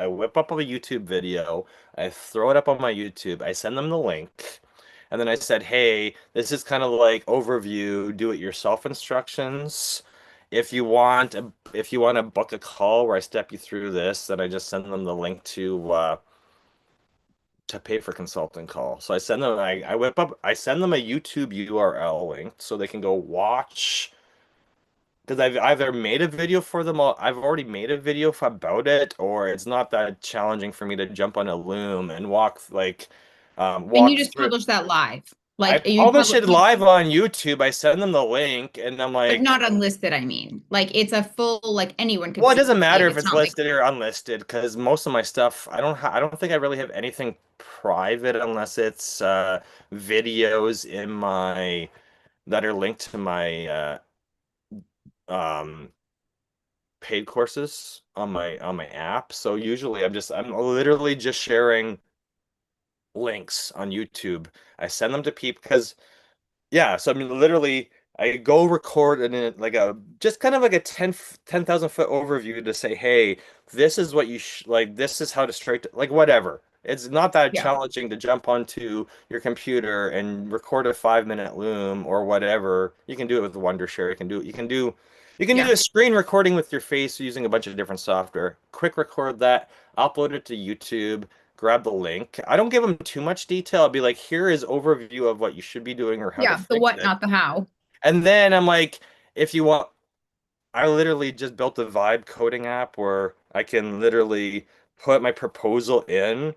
whip up a YouTube video, I throw it up on my YouTube, I send them the link, and then I said, "Hey, this is kind of like overview, do it yourself instructions. If you want to book a call where I step you through this, then I just send them the link to pay for consulting call. So I send them a YouTube URL link so they can go watch because I've either made a video for them I've already made a video about it, or it's not that challenging for me to jump on a Loom and And you walk just through. publish that live. I Like you publish publish, it live on YouTube. I send them the link and I'm but like, not unlisted, I mean. Like it's a full, like anyone could well, it see doesn't it. matter if It's it's not like, listed or unlisted because most of my stuff I don't think I really have anything private unless it's videos in my that are linked to my um paid courses on my app. So usually I'm literally just sharing links on YouTube. I send them to people because yeah, so I mean literally I go record in it like a just kind of like a 10,000 foot overview to say, hey, this is what you like, this is how to strike like whatever. It's not that yeah. challenging to jump onto your computer and record a 5 minute Loom or whatever. You can do it with Wondershare. You can do Yeah. a screen recording with your face using a bunch of different software. Quick record that, upload it to YouTube, grab the link. I don't give them too much detail. I'll be like, here is overview of what you should be doing or how to Yeah. The fix what, it. not the how. And then I'm like, if you want, I literally just built a vibe coding app where I can literally put my proposal in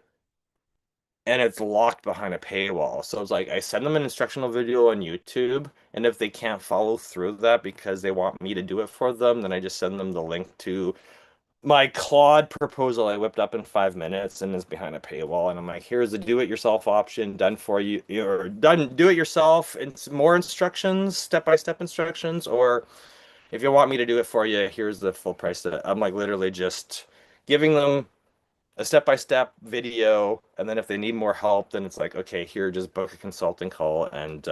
and it's locked behind a paywall. So it's like I send them an instructional video on YouTube, and if they can't follow through that because they want me to do it for them, then I just send them the link to my Claude proposal I whipped up in 5 minutes and is behind a paywall. And I'm like, here's the do-it-yourself option done for you. You're done, do it yourself. And more instructions, step-by-step instructions. Or if you want me to do it for you, here's the full price. I'm like literally just giving them a step-by-step video. And then if they need more help, then it's like, okay, here, just book a consulting call. And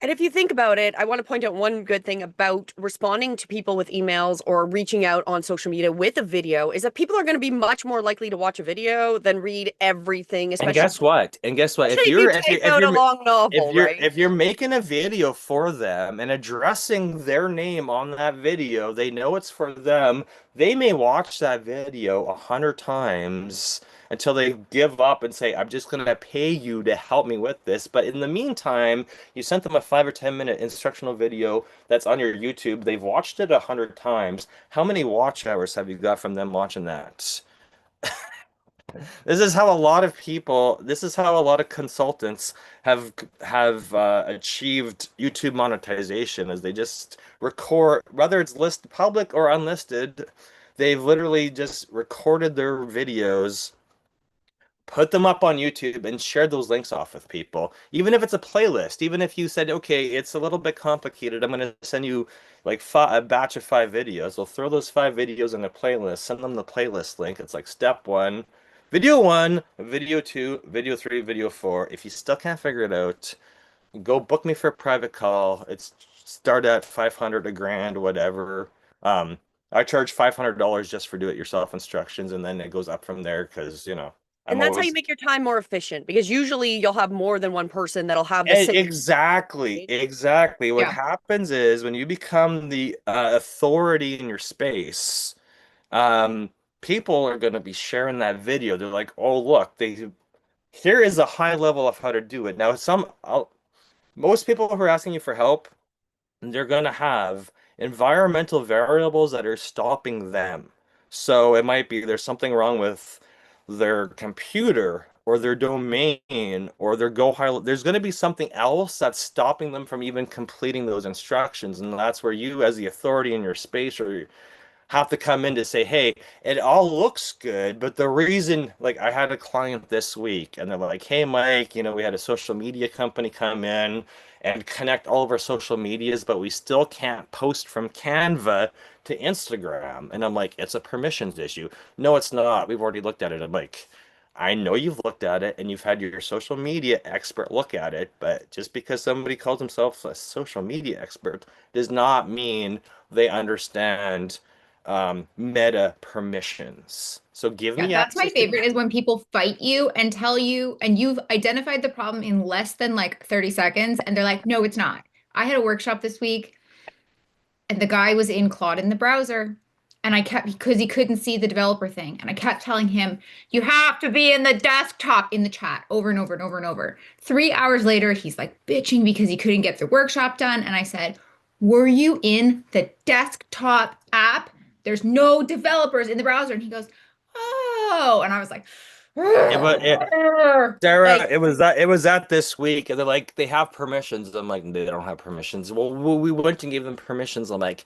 if you think about it, I want to point out one good thing about responding to people with emails or reaching out on social media with a video is that people are going to be much more likely to watch a video than read everything, And especially guess what? And guess what? if you type out a long novel, right? If you're making a video for them and addressing their name on that video, they know it's for them. They may watch that video 100 times until they give up and say, I'm just gonna pay you to help me with this. But in the meantime, you sent them a 5 or 10 minute instructional video that's on your YouTube. They've watched it 100 times. How many watch hours have you got from them watching that? This is how a lot of consultants have achieved YouTube monetization, as they just record, whether it's list public or unlisted, they've literally just recorded their videos, put them up on YouTube, and shared those links off with people. Even if it's a playlist, even if you said, okay, it's a little bit complicated, I'm going to send you like a batch of 5 videos. They'll throw those 5 videos in a playlist, send them the playlist link. It's like step 1. Video 1, video 2, video 3, video 4. If you still can't figure it out, go book me for a private call. It's start at 500, a grand, whatever. I charge $500 just for do-it-yourself instructions, and then it goes up from there because, I'm And that's how you always make your time more efficient because usually you'll have more than one person that'll have the same. exactly. What Yeah. happens is when you become the authority in your space, people are going to be sharing that video. They're like, "Oh, look, here is a high level of how to do it." Now, most people who are asking you for help, they're going to have environmental variables that are stopping them. So it might be there's something wrong with their computer or their domain or their go high. There's going to be something else that's stopping them from even completing those instructions. And that's where you, as the authority in your space, or have to come in to say, hey, it all looks good, but the reason, like I had a client this week and they're like, hey, Mike, we had a social media company come in and connect all of our social medias, but we still can't post from Canva to Instagram. And I'm like, it's a permissions issue. No, it's not. We've already looked at it. I'm like, I know you've looked at it and you've had your social media expert look at it, but just because somebody calls themselves a social media expert does not mean they understand meta permissions. So give Yeah, me that's my access to favorite is when people fight you and tell you, and you've identified the problem in less than like 30 seconds, and they're like, no, it's not. I had a workshop this week, and the guy was in Claude in the browser, and I kept, because he couldn't see the developer thing, and I kept telling him, you have to be in the desktop in the chat over and over and over and over. 3 hours later, he's like bitching because he couldn't get the workshop done, and I said, were you in the desktop app? There's no developers in the browser. And he goes, oh, and I was like, it, was it, Sarah, like, it was that this week, and they're like, they have permissions. I'm like, they don't have permissions. Well, we went and gave them permissions. I'm like,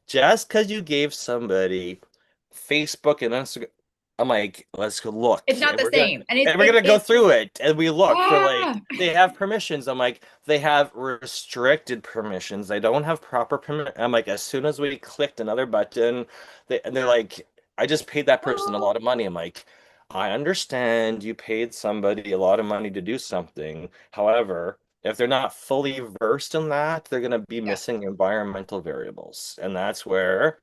just because you gave somebody Facebook and Instagram, I'm like, let's go look, it's not and the same. And we're gonna go it's through it, and we look. They're like, yeah. they have permissions. I'm like, they have restricted permissions. They don't have proper permission. I'm like, as soon as we clicked another button, they're like, I just paid that person a lot of money. I'm like, I understand you paid somebody a lot of money to do something. However, if they're not fully versed in that, they're going to be Yeah. missing environmental variables. And that's where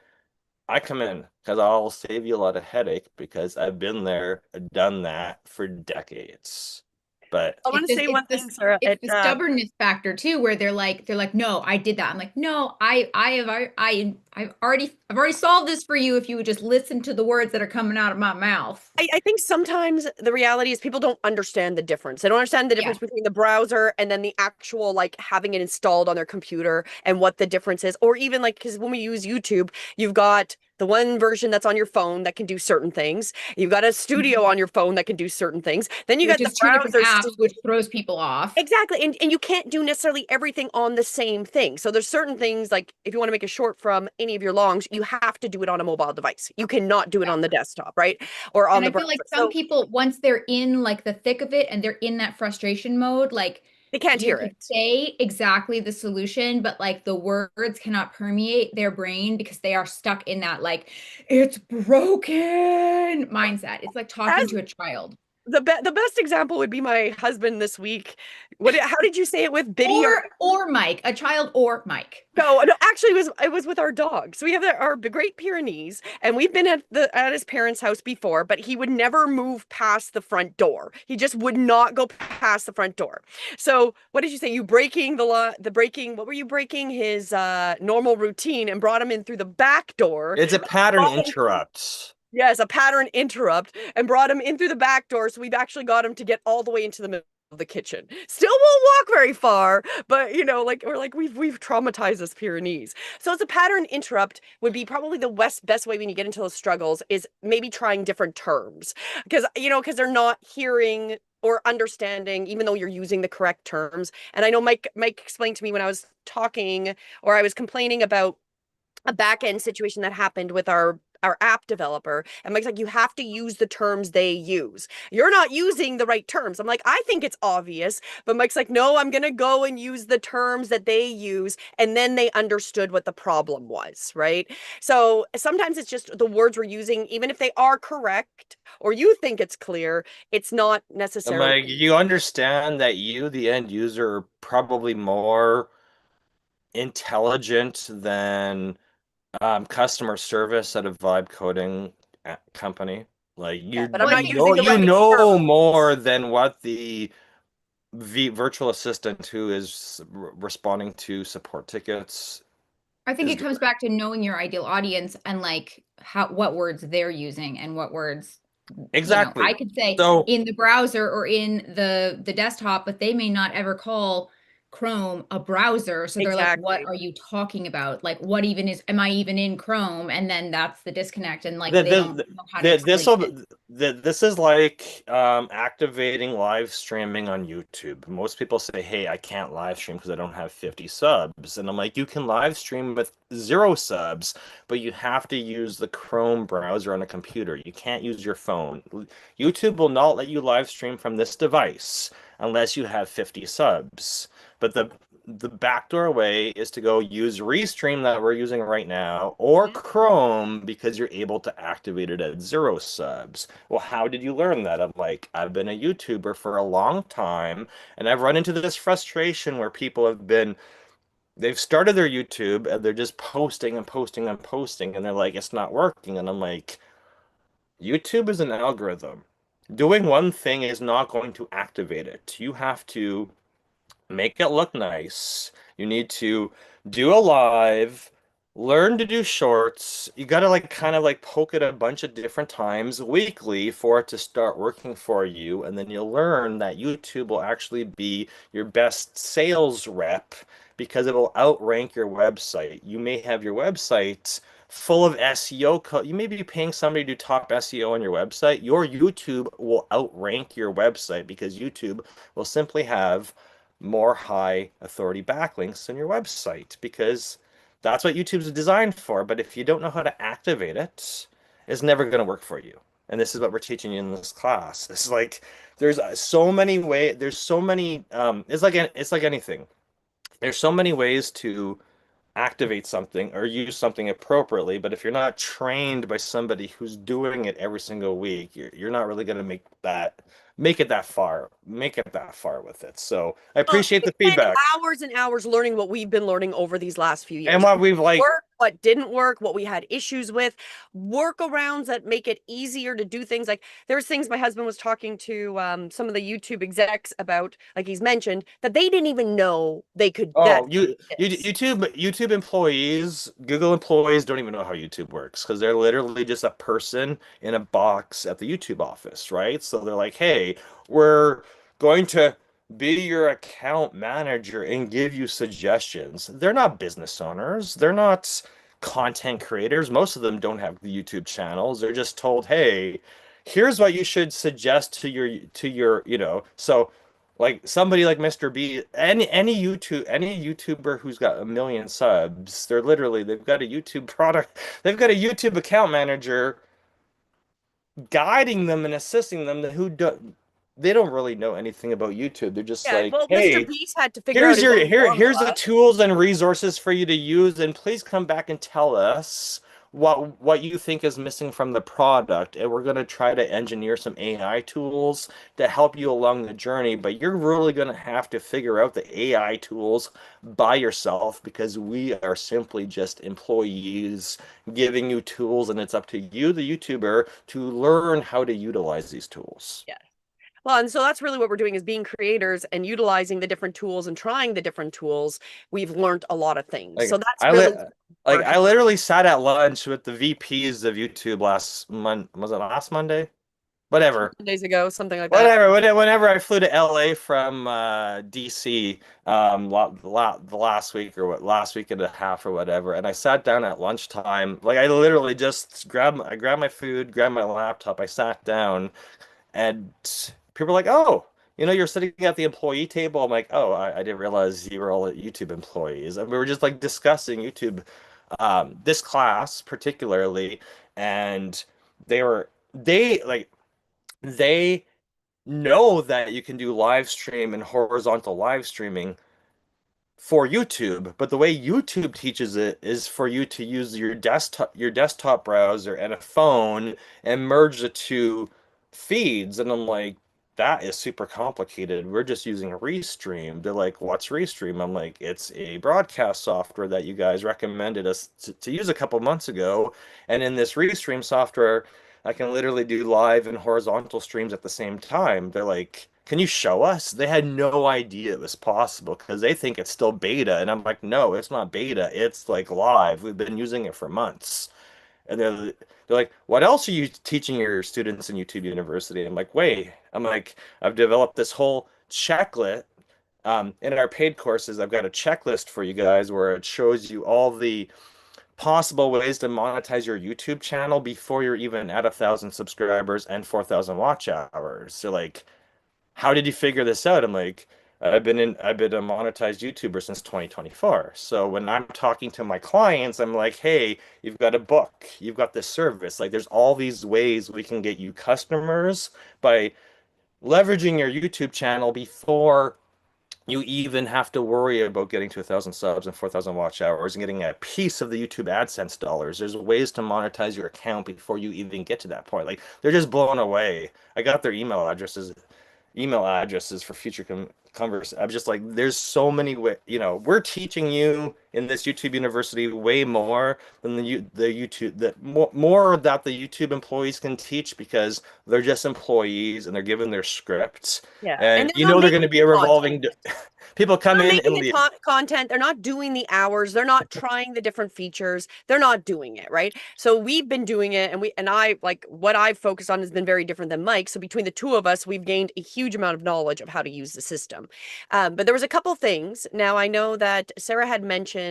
I come in because I'll save you a lot of headache because I've been there, done that for decades. But I want to say one thing, Sarah. It's the stubbornness factor too, where they're like, no, I did that. I'm like, no, I've already solved this for you if you would just listen to the words that are coming out of my mouth. I think sometimes the reality is people don't understand the difference. They don't understand the difference between the browser and then the actual like having it installed on their computer and what the difference is. Or even like, because when we use YouTube, you've got the one version that's on your phone that can do certain things. You've got a studio on your phone that can do certain things. Then you got the two different browser apps, which throws people off. Exactly. And you can't do necessarily everything on the same thing. So there's certain things like if you want to make a short from any of your longs, you have to do it on a mobile device. You cannot do it on the desktop, right? Or on and the I feel browser. like some people, once they're in like the thick of it and they're in that frustration mode, like they can't hear it. Say exactly the solution, but like the words cannot permeate their brain because they are stuck in that like it's broken mindset. It's like talking to a child. The best example would be my husband this week. How did you say it with Biddy or Mike, a child or Mike? No, actually it was with our dog. So we have our Great Pyrenees and we've been at his parents' house before, but he would never move past the front door. He just would not go past the front door. So what did you say? You breaking what were you breaking his normal routine and brought him in through the back door. It's a pattern interrupt. Yes, a pattern interrupt and brought him in through the back door. So we've actually got him to get all the way into the middle of the kitchen. Still won't walk very far, but we've traumatized this Pyrenees. So it's a pattern interrupt would be probably the best way when you get into those struggles is maybe trying different terms because they're not hearing or understanding, even though you're using the correct terms. And I know Mike explained to me when I was talking or I was complaining about a back end situation that happened with our our app developer. And Mike's like, you have to use the terms they use. You're not using the right terms. I'm like, I think it's obvious. But Mike's like, no, I'm going to go and use the terms that they use. And then they understood what the problem was, right? So sometimes it's just the words we're using, even if they are correct or you think it's clear, it's not I'm necessarily. like, you understand that you, the end user, are probably more intelligent than customer service at a vibe coding company. Like Yeah, you, but I'm Well, I not think using the you right know terms. more than what the virtual assistant who is responding to support tickets I think is it comes doing. back to knowing your ideal audience and like what words they're using and what words, I Exactly. could say So in the browser or in the desktop, but they may not ever call Chrome a browser. So they're like, what Exactly. are you talking about? Like, what even am I even in Chrome? And then that's the disconnect. And like, the, they don't the, know how to the, this explain will it. this is like activating live streaming on YouTube. Most people say, "Hey, I can't live stream because I don't have 50 subs." And I'm like, "You can live stream with 0 subs, but you have to use the Chrome browser on a computer. You can't use your phone. YouTube will not let you live stream from this device unless you have 50 subs." But the backdoor way is to go use Restream that we're using right now or Mhm. Chrome because you're able to activate it at 0 subs. Well, how did you learn that? I'm like, I've been a YouTuber for a long time and I've run into this frustration where people they've started their YouTube and they're just posting and posting and posting and they're like, it's not working. And I'm like, YouTube is an algorithm. Doing one thing is not going to activate it. You have to make it look nice. You need to do a live, learn to do shorts. You got to like kind of like poke it a bunch of different times weekly for it to start working for you. And then you'll learn that YouTube will actually be your best sales rep because it will outrank your website. You may have your website full of SEO code. You may be paying somebody to do top SEO on your website. Your YouTube will outrank your website because YouTube will simply have more high authority backlinks on your website because that's what YouTube's designed for. But if you don't know how to activate it, it's never going to work for you. And this is what we're teaching you in this class. It's like there's so many ways. There's so many. It's like anything. There's so many ways to activate something or use something appropriately. But if you're not trained by somebody who's doing it every single week, you're not really going to make it that far, with it. So I Well, appreciate we the spent feedback. hours and hours learning what we've been learning over these last few And years. what we've like, Work, what didn't work, what we had issues with, workarounds that make it easier to do things. Like there's things my husband was talking to some of the YouTube execs about, like he's mentioned, that they didn't even know they could that oh, YouTube employees, Google employees don't even know how YouTube works because they're literally just a person in a box at the YouTube office, right? So they're like, hey, we're going to be your account manager and give you suggestions. They're not business owners. They're not content creators. Most of them don't have the YouTube channels. They're just told, hey, here's what you should suggest to your. So like somebody like Mr. B, any YouTuber who's got a million subs, they've got a YouTube product, they've got a YouTube account manager guiding them and assisting them they don't really know anything about YouTube. They're just yeah, like, well, Mr. hey, Beast had to figure out his own here's the formula. tools and resources for you to use, and please come back and tell us what you think is missing from the product. And we're going to try to engineer some AI tools to help you along the journey. But you're really going to have to figure out the AI tools by yourself because we are simply just employees giving you tools, and it's up to you, the YouTuber, to learn how to utilize these tools. Yeah. Well, and so that's really what we're doing is being creators and utilizing the different tools and trying the different tools. We've learned a lot of things. So Like that's I li really like I literally sat at lunch with the VPs of YouTube last month. Was it last Monday? Whatever. days ago, something like that. Whenever I flew to LA from DC the last week or last week and a half or whatever, and I sat down at lunchtime. Like I literally just grabbed my food, grabbed my laptop, I sat down, and people are like, "Oh, you're sitting at the employee table." I'm like, "Oh, I didn't realize you were all YouTube employees." And we were just like discussing YouTube, this class particularly, and they know that you can do live stream and horizontal live streaming for YouTube, but the way YouTube teaches it is for you to use your desktop browser and a phone and merge the two feeds. And I'm like, that is super complicated. We're just using Restream. They're like, what's Restream? I'm like, it's a broadcast software that you guys recommended us to use a couple months ago. And in this Restream software, I can literally do live and horizontal streams at the same time. They're like, can you show us? They had no idea it was possible because they think it's still beta. And I'm like, no, it's not beta. It's like live. We've been using it for months. And they're like, what else are you teaching your students in YouTube University? I'm like, wait. I'm like, I've developed this whole checklist. In our paid courses, I've got a checklist for you guys where it shows you all the possible ways to monetize your YouTube channel before you're even at 1,000 subscribers and 4,000 watch hours. So like, how did you figure this out? I'm like, I've been a monetized YouTuber since 2024. So when I'm talking to my clients, I'm like, hey, you've got a book, you've got this service. Like there's all these ways we can get you customers by leveraging your YouTube channel before you even have to worry about getting to 1,000 subs and 4,000 watch hours and getting a piece of the YouTube AdSense dollars. There's ways to monetize your account before you even get to that point. Like they're just blown away. I got their email addresses for future converse. I'm just like, there's so many way, we're teaching you in this YouTube University way more than the YouTube that more that the YouTube employees can teach because they're just employees and they're given their scripts. Yeah, And they're not they're going to be a revolving people come They're in not and making leave. the content. They're not doing the hours. They're not trying the different features. They're not doing it, right? So we've been doing it, and I like what I've focused on has been very different than Mike. So between the two of us, we've gained a huge amount of knowledge of how to use the system. But there was a couple things. Now I know that Sarah had mentioned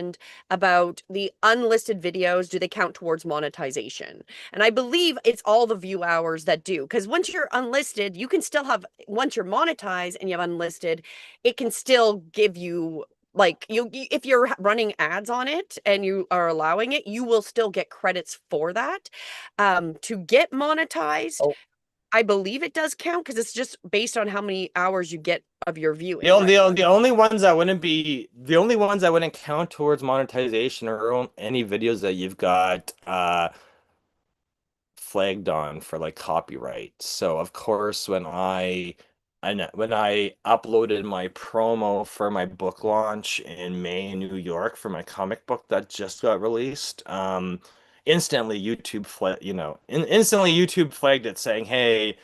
about the unlisted videos. Do they count towards monetization? And I believe it's all the view hours that do, because once you're unlisted, you can still have, once you're monetized and you have unlisted, it can still give you like if you're running ads on it and you are allowing it, you will still get credits for that. To get monetized, Oh. I believe it does count because it's just based on how many hours you get of your viewing. The only ones that wouldn't count towards monetization are any videos that you've got flagged on for like copyright. So of course when I uploaded my promo for my book launch in May in New York for my comic book that just got released, instantly YouTube flagged it saying, hey,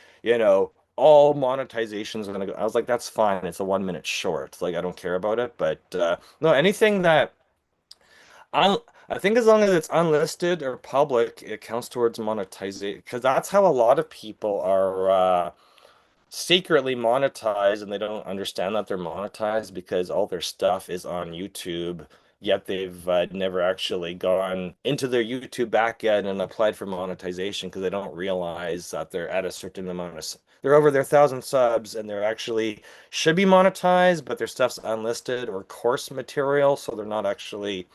all monetizations are gonna go. I was like, that's fine. It's a 1 minute short. Like I don't care about it. But no, anything that I think as long as it's unlisted or public, it counts towards monetization because that's how a lot of people are secretly monetized and they don't understand that they're monetized because all their stuff is on YouTube, yet they've never actually gone into their YouTube backend and applied for monetization because they don't realize that they're at a certain amount of they're over their 1,000 subs and they're actually should be monetized, but their stuff's unlisted or course material, so they're not actually.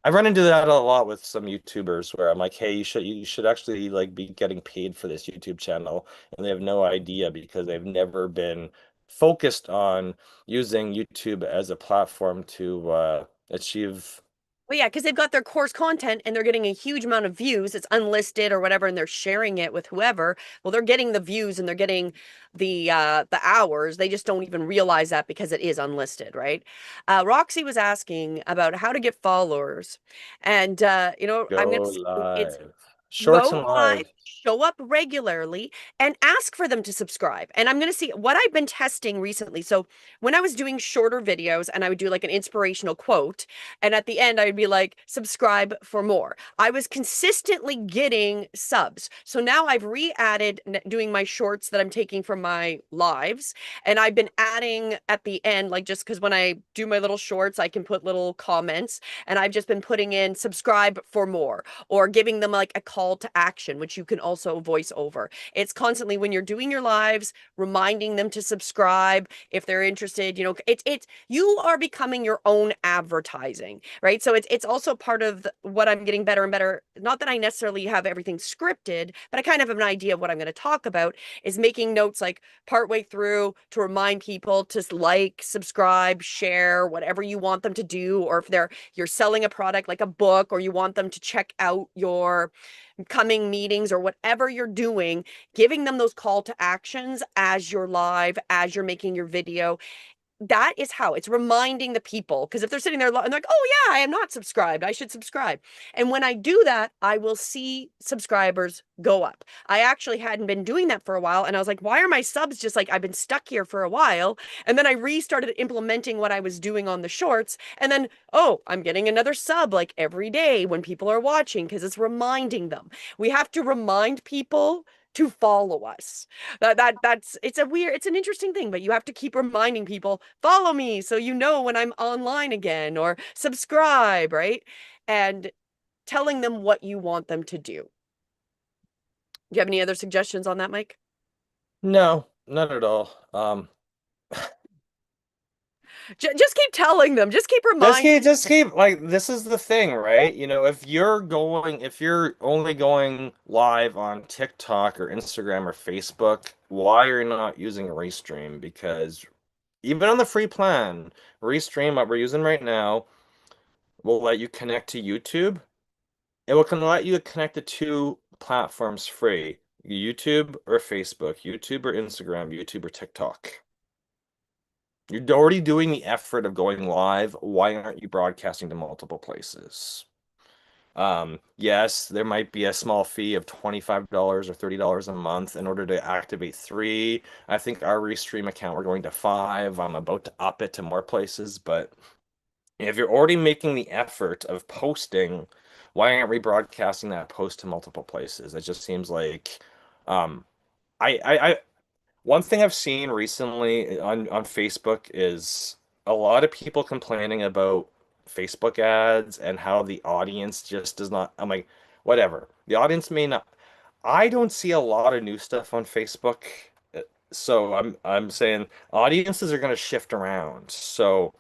I run into that a lot with some YouTubers where I'm like, hey, you should actually like be getting paid for this YouTube channel, and they have no idea because they've never been focused on using YouTube as a platform to achieve. Well, yeah, because they've got their course content and they're getting a huge amount of views. It's unlisted or whatever, and they're sharing it with whoever. Well, they're getting the views and they're getting the hours. They just don't even realize that because it is unlisted, right? Roxy was asking about how to get followers, and I'm gonna Go it's live. Shorts go and live, live. show up regularly, and ask for them to subscribe. And I'm going to see what I've been testing recently. So when I was doing shorter videos and I would do like an inspirational quote, and at the end I would be like, subscribe for more, I was consistently getting subs. So now I've re-added doing my shorts that I'm taking from my lives, and I've been adding at the end, like just because when I do my little shorts, I can put little comments, and I've just been putting in subscribe for more or giving them like a call call to action, which you can also voice over. It's constantly when you're doing your lives, reminding them to subscribe if they're interested. You know, it's you are becoming your own advertising, right? So it's also part of what I'm getting better and better. Not that I necessarily have everything scripted, but I kind of have an idea of what I'm going to talk about, is making notes like partway through to remind people to like, subscribe, share, whatever you want them to do. Or if you're selling a product like a book, or you want them to check out your coming meetings or whatever you're doing, giving them those call to actions as you're live, as you're making your video. That is how it's reminding the people, because if they're sitting there and they're like, oh yeah, I am not subscribed, I should subscribe. And when I do that, I will see subscribers go up. I actually hadn't been doing that for a while, and I was like, why are my subs just like, I've been stuck here for a while? And then I restarted implementing what I was doing on the shorts, and then, oh, I'm getting another sub like every day when people are watching, because it's reminding them. We have to remind people to follow us. It's an interesting thing, but you have to keep reminding people, follow me so you know when I'm online again, or subscribe, right? And telling them what you want them to do. Do you have any other suggestions on that, Mike? No, not at all. Just keep telling them. Just keep reminding. Just keep like, this is the thing, right? You know, if you're only going live on TikTok or Instagram or Facebook, why are you not using Restream? Because even on the free plan, Restream, what we're using right now, will let you connect to YouTube. It will let you connect to two platforms free: YouTube or Facebook, YouTube or Instagram, YouTube or TikTok. You're already doing the effort of going live. Why aren't you broadcasting to multiple places? Yes, there might be a small fee of $25 or $30 a month in order to activate 3. I think our Restream account, we're going to 5. I'm about to up it to more places, but if you're already making the effort of posting, why aren't we broadcasting that post to multiple places? It just seems like, I one thing I've seen recently on Facebook is a lot of people complaining about Facebook ads and how the audience just does not. I'm like, whatever. The audience may not. I don't see a lot of new stuff on Facebook, so I'm saying audiences are going to shift around. So,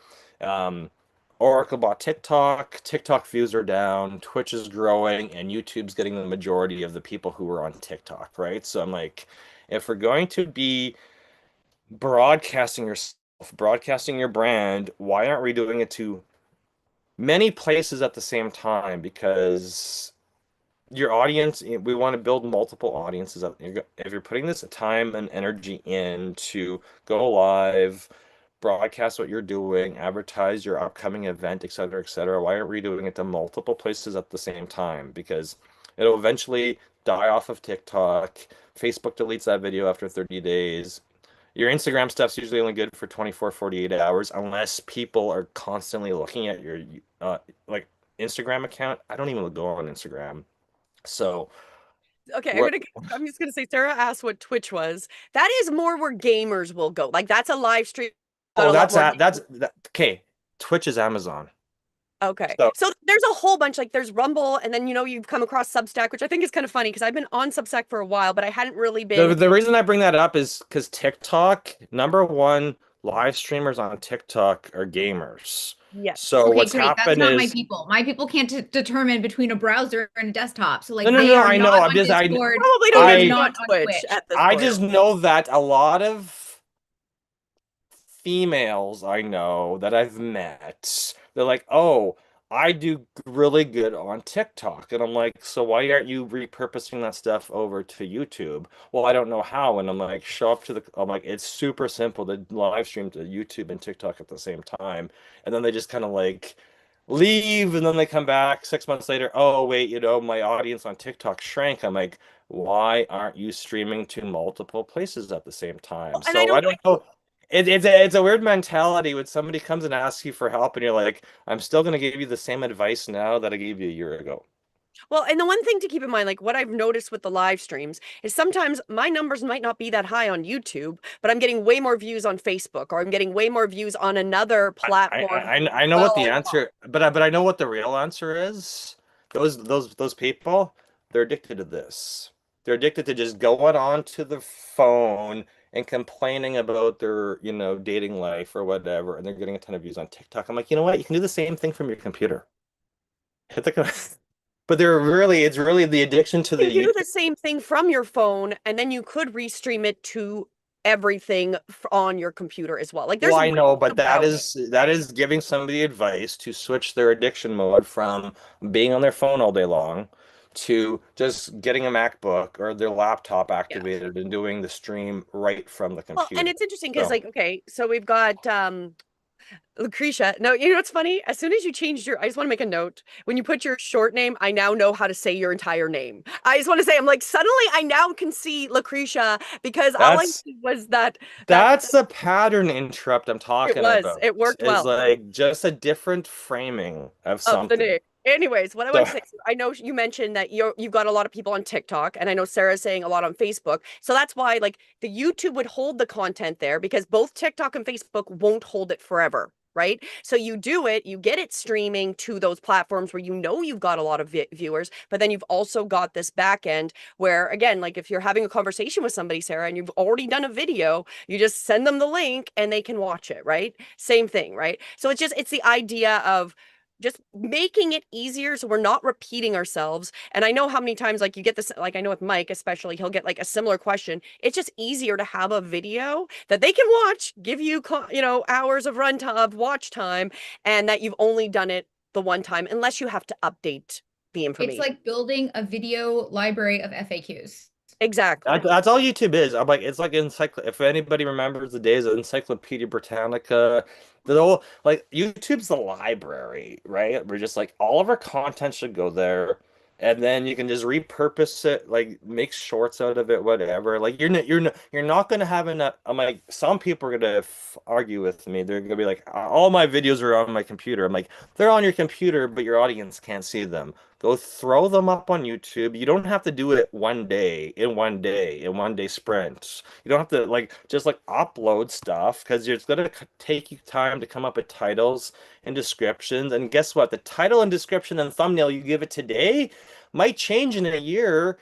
Oracle bought TikTok. TikTok views are down. Twitch is growing, and YouTube's getting the majority of the people who are on TikTok, right? So I'm like, if we're going to be broadcasting yourself, broadcasting your brand, why aren't we doing it to many places at the same time? Because your audience, we want to build multiple audiences up. If you're putting this time and energy in to go live, broadcast what you're doing, advertise your upcoming event, etc., why aren't we doing it to multiple places at the same time? Because it'll eventually die off of TikTok. Facebook deletes that video after 30 days. Your Instagram stuff's usually only good for 24, 48 hours, unless people are constantly looking at your like Instagram account. I don't even go on Instagram. So okay, I'm just gonna say, Sarah asked what Twitch was. That is more where gamers will go. Like, that's a live stream. Oh, that's okay. Twitch is Amazon. Okay. So there's a whole bunch, like there's Rumble, and then, you've come across Substack, which I think is kind of funny because I've been on Substack for a while, but I hadn't really been. The reason I bring that up is because TikTok, #1 live streamers on TikTok are gamers. Yes. So okay, what's great. happened That's not is my people. My people can't determine between a browser and a desktop. So like, no, they are I know. not I'm on just Discord, probably don't they're even not on on Twitch at this I point. just know that a lot of females I know that I've met, they're like, oh, I do really good on TikTok. And I'm like, so why aren't you repurposing that stuff over to YouTube? Well, I don't know how. And I'm like, I'm like, it's super simple to live stream to YouTube and TikTok at the same time. And then they just kind of like leave, and then they come back 6 months later. Oh, wait, my audience on TikTok shrank. I'm like, why aren't you streaming to multiple places at the same time? Well, and So I don't know. It's a weird mentality when somebody comes and asks you for help, and you're like, I'm still going to give you the same advice now that I gave you a year ago. Well, and the one thing to keep in mind, like what I've noticed with the live streams, is sometimes my numbers might not be that high on YouTube, but I'm getting way more views on Facebook, or I'm getting way more views on another platform. I know what the answer, but I know what the real answer is. Those people, they're addicted to this. They're addicted to just going onto the phone and complaining about their, dating life or whatever, and they're getting a ton of views on TikTok. I'm like, you know what? You can do the same thing from your computer. Hit the but it's really the addiction to You the can do YouTube. the same thing from your phone, and then you could restream it to everything on your computer as well. Like there's Well, I know, but that about is giving somebody advice to switch their addiction mode from being on their phone all day long to just getting a MacBook or their laptop activated and doing the stream right from the Well, computer. and it's interesting because, So- okay, so we've got Lucretia. No, you know what's funny? As soon as you changed I just want to make a note. When you put your short name, I now know how to say your entire name. I just want to say, I'm like, suddenly I now can see Lucretia because all I see was that's the pattern interrupt I'm talking about. It worked well. Like just a different framing of the something. name. Anyways, what I want to say, I know you mentioned that you've got a lot of people on TikTok, and I know Sarah's saying a lot on Facebook. So that's why, like, the YouTube would hold the content there because both TikTok and Facebook won't hold it forever, right? So you do it, you get it streaming to those platforms where you've got a lot of viewers, but then you've also got this back end where, again, like if you're having a conversation with somebody, Sarah, and you've already done a video, you just send them the link and they can watch it, right? Same thing, right? So it's the idea of just making it easier so we're not repeating ourselves. And I know how many times, like, you get this, like, I know with Mike especially, he'll get like a similar question. It's just easier to have a video that they can watch, give you hours of runtime, of watch time, and that you've only done it the one time, unless you have to update the information. It's like building a video library of FAQs. Exactly. That's all YouTube is. I'm like, it's like if anybody remembers the days of Encyclopedia Britannica, the whole, like, YouTube's the library, right? We're just like, all of our content should go there, and then you can just repurpose it, like make shorts out of it, whatever. Like you're not gonna have enough. I'm like, some people are gonna argue with me. They're gonna be like, all my videos are on my computer. I'm like, they're on your computer, but your audience can't see them. Go throw them up on YouTube. You don't have to do it one day, in one day sprints. You don't have to just upload stuff because it's gonna take you time to come up with titles and descriptions. And guess what? The title and description and thumbnail you give it today might change in a year,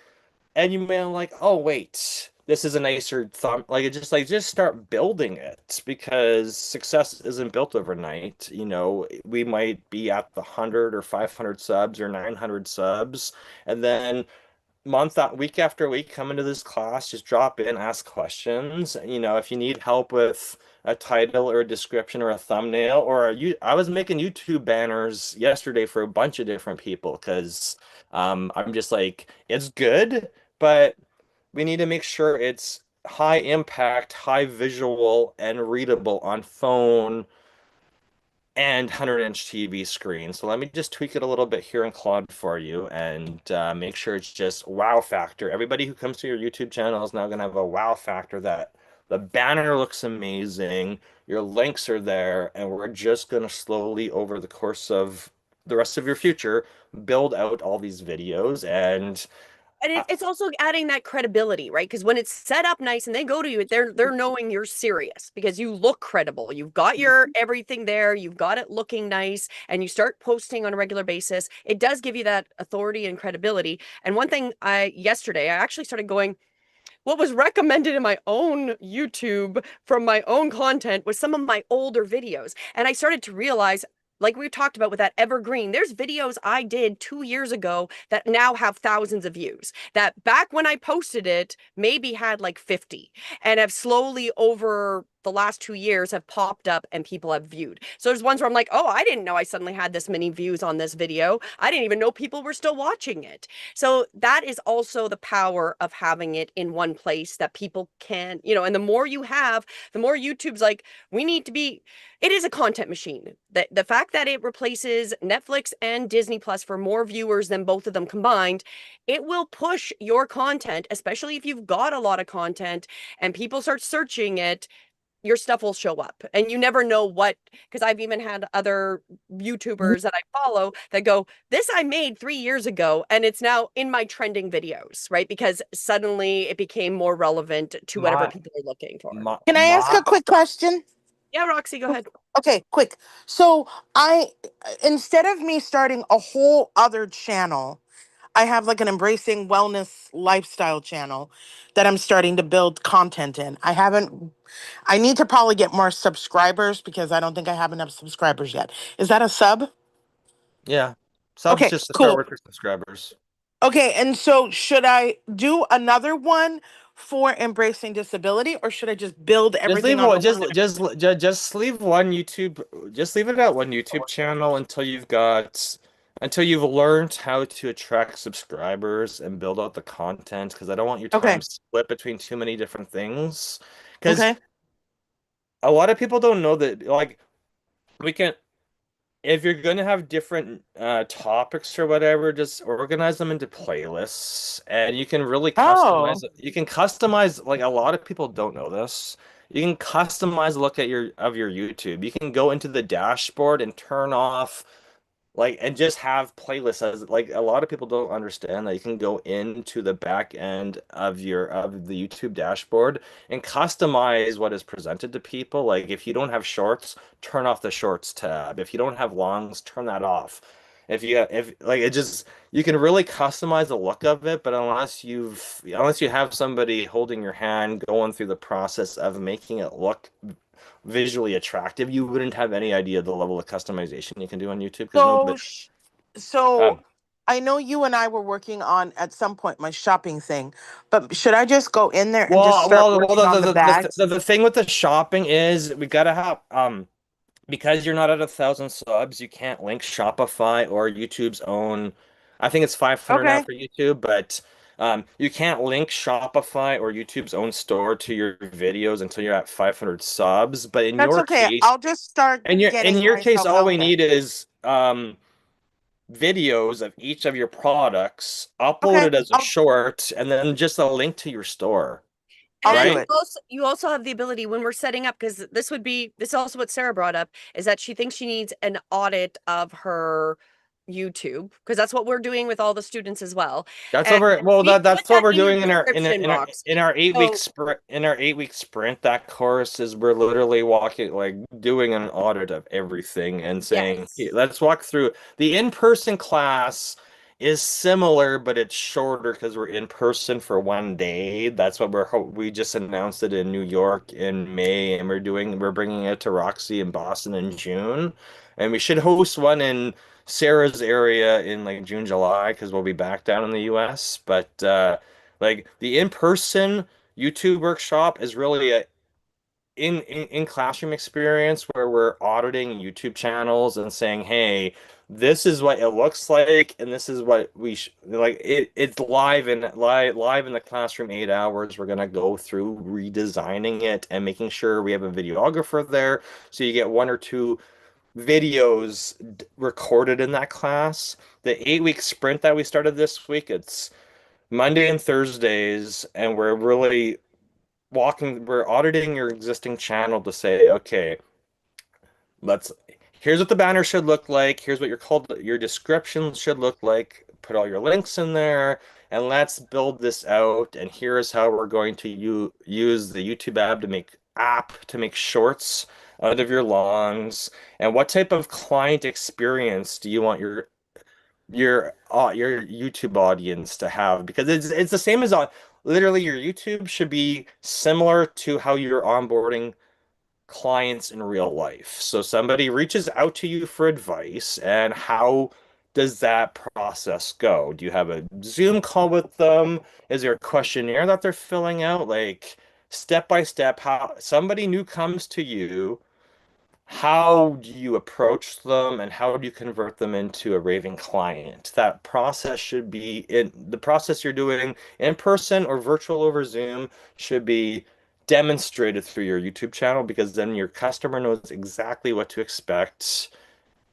and you may be like, oh wait, this is a nicer thumb. Just start building it, because success isn't built overnight. We might be at the 100 or 500 subs or 900 subs, and then week after week, come into this class, just drop in, ask questions. If you need help with a title or a description or a thumbnail, I was making YouTube banners yesterday for a bunch of different people because I'm just like, it's good, but we need to make sure it's high impact, high visual, and readable on phone and 100-inch TV screen. So let me just tweak it a little bit here in Claude for you, and make sure it's just wow factor. Everybody who comes to your YouTube channel is now going to have a wow factor, that the banner looks amazing, your links are there, and we're just going to slowly, over the course of the rest of your future, build out all these videos. And it's also adding that credibility, right? Because when it's set up nice and they go to you, they're knowing you're serious because you look credible. You've got your everything there. You've got it looking nice, and you start posting on a regular basis. It does give you that authority and credibility. And one thing yesterday, I actually started going, what was recommended in my own YouTube from my own content was some of my older videos. And I started to realize, like we talked about with that evergreen, there's videos I did 2 years ago that now have thousands of views, that back when I posted it maybe had like 50, and have slowly over the last 2 years have popped up and people have viewed. So there's ones where I'm like, oh, I didn't know I suddenly had this many views on this video. I didn't even know people were still watching it. So that is also the power of having it in one place that people can, and the more you have, the more YouTube's like, it is a content machine. The fact that it replaces Netflix and Disney Plus for more viewers than both of them combined, it will push your content, especially if you've got a lot of content and people start searching it, your stuff will show up. And you never know what, because I've even had other YouTubers that I follow that go, this I made 3 years ago and it's now in my trending videos, right? Because suddenly it became more relevant to whatever people are looking for. Can I ask a quick question? Yeah, Roxy, go ahead. Okay, quick. So instead of me starting a whole other channel, I have like an embracing wellness lifestyle channel that I'm starting to build content in. I need to probably get more subscribers because I don't think I have enough subscribers yet. Is that a sub? Yeah. Subs Okay, just to start cool. with your subscribers. Okay, and so should I do another one for embracing disability, or should I just build Just everything leave on one. the one? Just leave one YouTube. Just leave it at one YouTube channel until you've learned how to attract subscribers and build out the content. Because I don't want your Okay. time split between too many different things. Because Okay. a lot of people don't know that. Like we can, if you're going to have different topics or whatever, just organize them into playlists, and you can really Oh. customize it. You can customize, like a lot of people don't know this. You can customize the look at your YouTube. You can go into the dashboard and turn off like and just have playlists as like a lot of people don't understand that you can go into the back end of the YouTube dashboard and customize what is presented to people. Like if you don't have shorts, turn off the shorts tab. If you don't have longs, turn that off. If like it just you can really customize the look of it, but unless you have somebody holding your hand going through the process of making it look visually attractive, you wouldn't have any idea the level of customization you can do on YouTube because So, nobody. so I know you and I were working on at some point my shopping thing, but should I just go in there and just start working on the bags? The thing with the shopping is we gotta have because you're not at 1,000 subs, you can't link Shopify or YouTube's own. I think it's 500 now Okay, for YouTube, but you can't link Shopify or YouTube's own store to your videos until you're at 500 subs. But in that's your okay. case, I'll just start in getting your case, myself all out we there. need is videos of each of your products Okay, uploaded as a short, and then just a link to your store. I'll And do Right? it. you also have the ability when we're setting up, because this is also what Sarah brought up, is that she thinks she needs an audit of her YouTube, because that's what we're doing with all the students as well. That's And over. Well, we put that's what that we're in your doing description box. in our 8 week So sprint. In our 8 week sprint, that course is we're literally walking like doing an audit of everything and saying, "Hey, yes. let's walk through." The in-person class is similar, but it's shorter because we're in person for one day. That's what we just announced it in New York in May, and we're bringing it to Roxy in Boston in June, and we should host one in Sarah's area in like June, July, because we'll be back down in the US. But like the in-person YouTube workshop is really a in classroom experience where we're auditing YouTube channels and saying, hey, this is what it looks like, and this is what we like. It's live in the classroom, 8 hours. We're gonna go through redesigning it and making sure we have a videographer there, so you get one or two videos recorded in that class. The 8 week sprint that we started this week, it's Monday and Thursdays, and we're auditing your existing channel to say, okay, let's here's what the banner should look like, here's what your description should look like, put all your links in there, and let's build this out. And here's how we're going to use the YouTube app to make shorts out of your longs, and what type of client experience do you want your YouTube audience to have, because it's the same as literally your YouTube should be similar to how you're onboarding clients in real life. So somebody reaches out to you for advice, and how does that process go? Do you have a Zoom call with them? Is there a questionnaire that they're filling out? Like step by step, how somebody new comes to you, how do you approach them and how do you convert them into a raving client? That process should be in the process you're doing in person or virtual over Zoom should be demonstrated through your YouTube channel, because then your customer knows exactly what to expect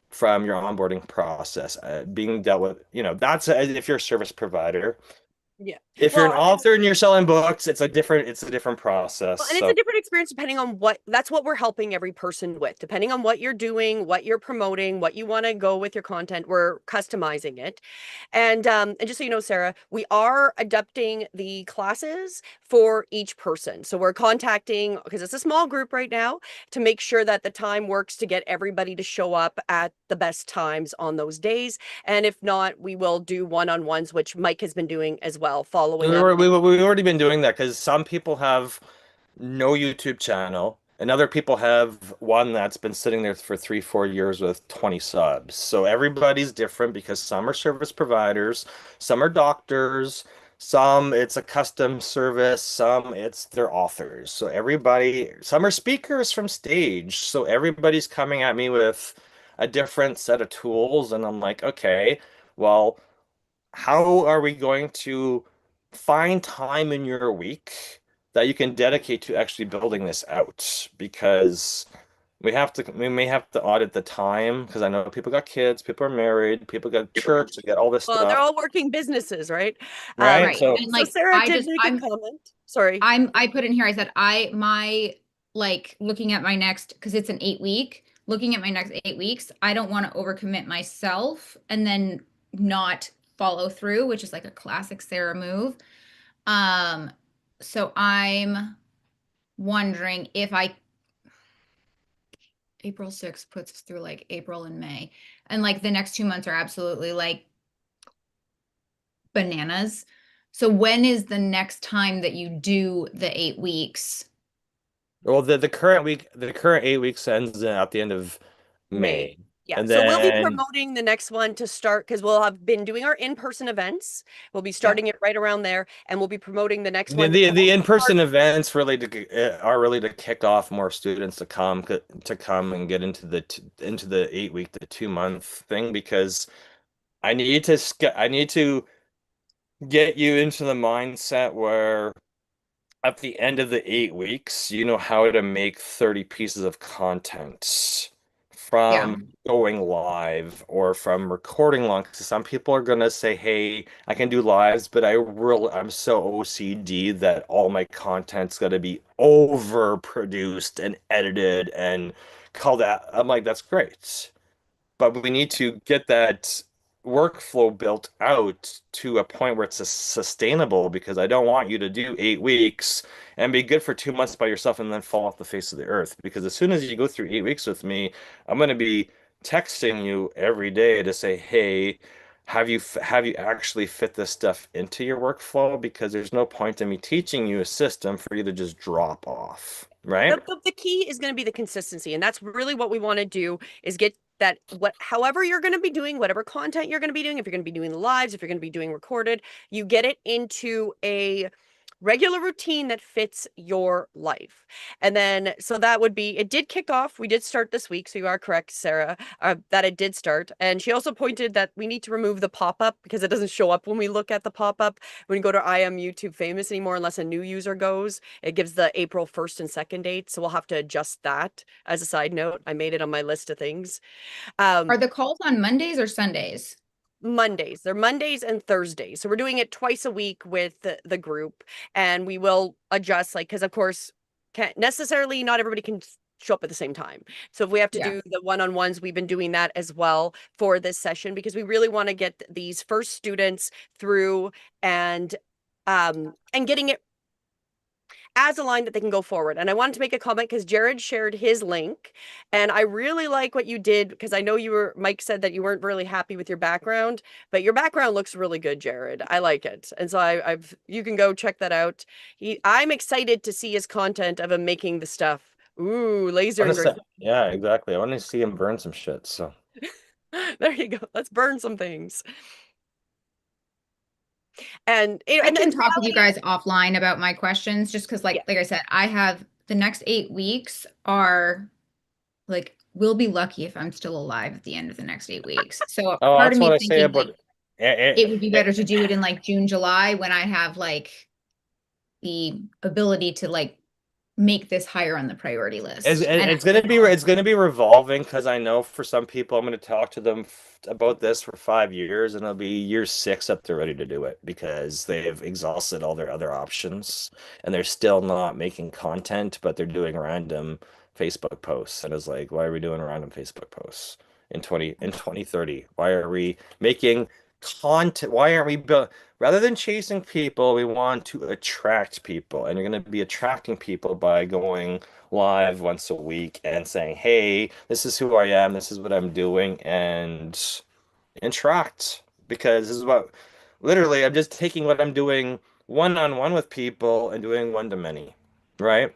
from your onboarding process being dealt with. That's if you're a service provider. Yeah. If you're an Well, author and you're selling books, it's a different process. well, and it's a different experience depending on that's what we're helping every person with. Depending on what you're doing, what you're promoting, what you want to go with your content, we're customizing it. And just so you know, Sarah, we are adapting the classes for each person. So we're contacting, because it's a small group right now, to make sure that the time works to get everybody to show up at the best times on those days. And if not, we will do one-on-ones, which Mike has been doing as well, following up. We've already been doing that because some people have no YouTube channel, and other people have one that's been sitting there for 3, 4 years with 20 subs. So everybody's different because some are service providers, some are doctors, some it's a custom service, some it's their authors. So everybody, some are speakers from stage. So everybody's coming at me with a different set of tools, and I'm like, okay, well, how are we going to find time in your week that you can dedicate to actually building this out? Because we may have to audit the time because I know people got kids, people are married, people got church, they got all this Well, they're stuff, all working businesses, right? right? Right. So, And So like Sarah I did just make a comment. Sorry. I put in here, I said my like looking at my next, because it's an 8-week, looking at my next 8 weeks, I don't want to overcommit myself and then not follow through, which is like a classic Sarah move. So I'm wondering if April 6th puts us through like April and May, and like the next 2 months are absolutely like bananas. So when is the next time that you do the 8 weeks? well, the current 8 weeks ends at the end of May. Yeah, And so we'll be then promoting the next one to start because we'll have been doing our in-person events. We'll be starting it right around there, and we'll be promoting the next one. the in-person events really are really to kick off more students to come and get into the 8 week to 2 month thing, because I need to get you into the mindset where at the end of the 8 weeks, you know how to make 30 pieces of content Yeah. from going live or from recording long. 'Cause some people are gonna say, "Hey, I can do lives, but I'm so OCD that all my content's gonna be overproduced and edited and called that." I'm like, "That's great, but we need to get that workflow built out to a point where it's sustainable, because I don't want you to do 8 weeks and be good for 2 months by yourself and then fall off the face of the earth. Because as soon as you go through 8 weeks with me, I'm going to be texting you every day to say, hey, have you actually fit this stuff into your workflow? Because there's no point in me teaching you a system for you to just drop off, right? The key is going to be the consistency, and that's really what we want to do, is get that however you're going to be doing, whatever content you're going to be doing, if you're going to be doing the lives, if you're going to be doing recorded, you get it into a regular routine that fits your life. And then, so that would be, it did kick off. We did start this week. So you are correct, Sarah, that it did start. And she also pointed that we need to remove the pop-up because it doesn't show up when we look at the pop-up when you go to I Am YouTube Famous anymore, unless a new user goes. It gives the April 1st and 2nd date. So we'll have to adjust that as a side note. I made it on my list of things. Are the calls on Mondays or Sundays? Mondays. They're Mondays and Thursdays. So we're doing it twice a week with the group, and we will adjust, like, because of course, can't necessarily, not everybody can show up at the same time. So if we have to do the one-on-ones, we've been doing that as well for this session, because we really want to get these first students through and getting it as a line that they can go forward. And I wanted to make a comment because Jared shared his link, and I really like what you did, because I know Mike said that you weren't really happy with your background, but your background looks really good, Jared. I like it. And so you can go check that out. I'm excited to see his content of him making the stuff. Ooh, laser engraving. Yeah, exactly. I want to see him burn some shit. So there you go. Let's burn some things. And I can talk with you guys offline about my questions, just because like I said, I have the next 8 weeks are like, we'll be lucky if I'm still alive at the end of the next 8 weeks. So part of me thinking like, it would be better to do it in like June, July, when I have like the ability to like make this higher on the priority list. It's gonna be revolving, because I know for some people I'm gonna talk to them about this for 5 years, and it'll be year 6 that they're ready to do it because they've exhausted all their other options and they're still not making content, but they're doing random Facebook posts. And it's like, why are we doing random Facebook posts in 2030? Why are we making content? Why aren't we rather than chasing people, we want to attract people, and you're going to be attracting people by going live once a week and saying, hey, this is who I am, this is what I'm doing, and interact. Because this is what, literally, I'm just taking what I'm doing one-on-one with people and doing one-to-many, right?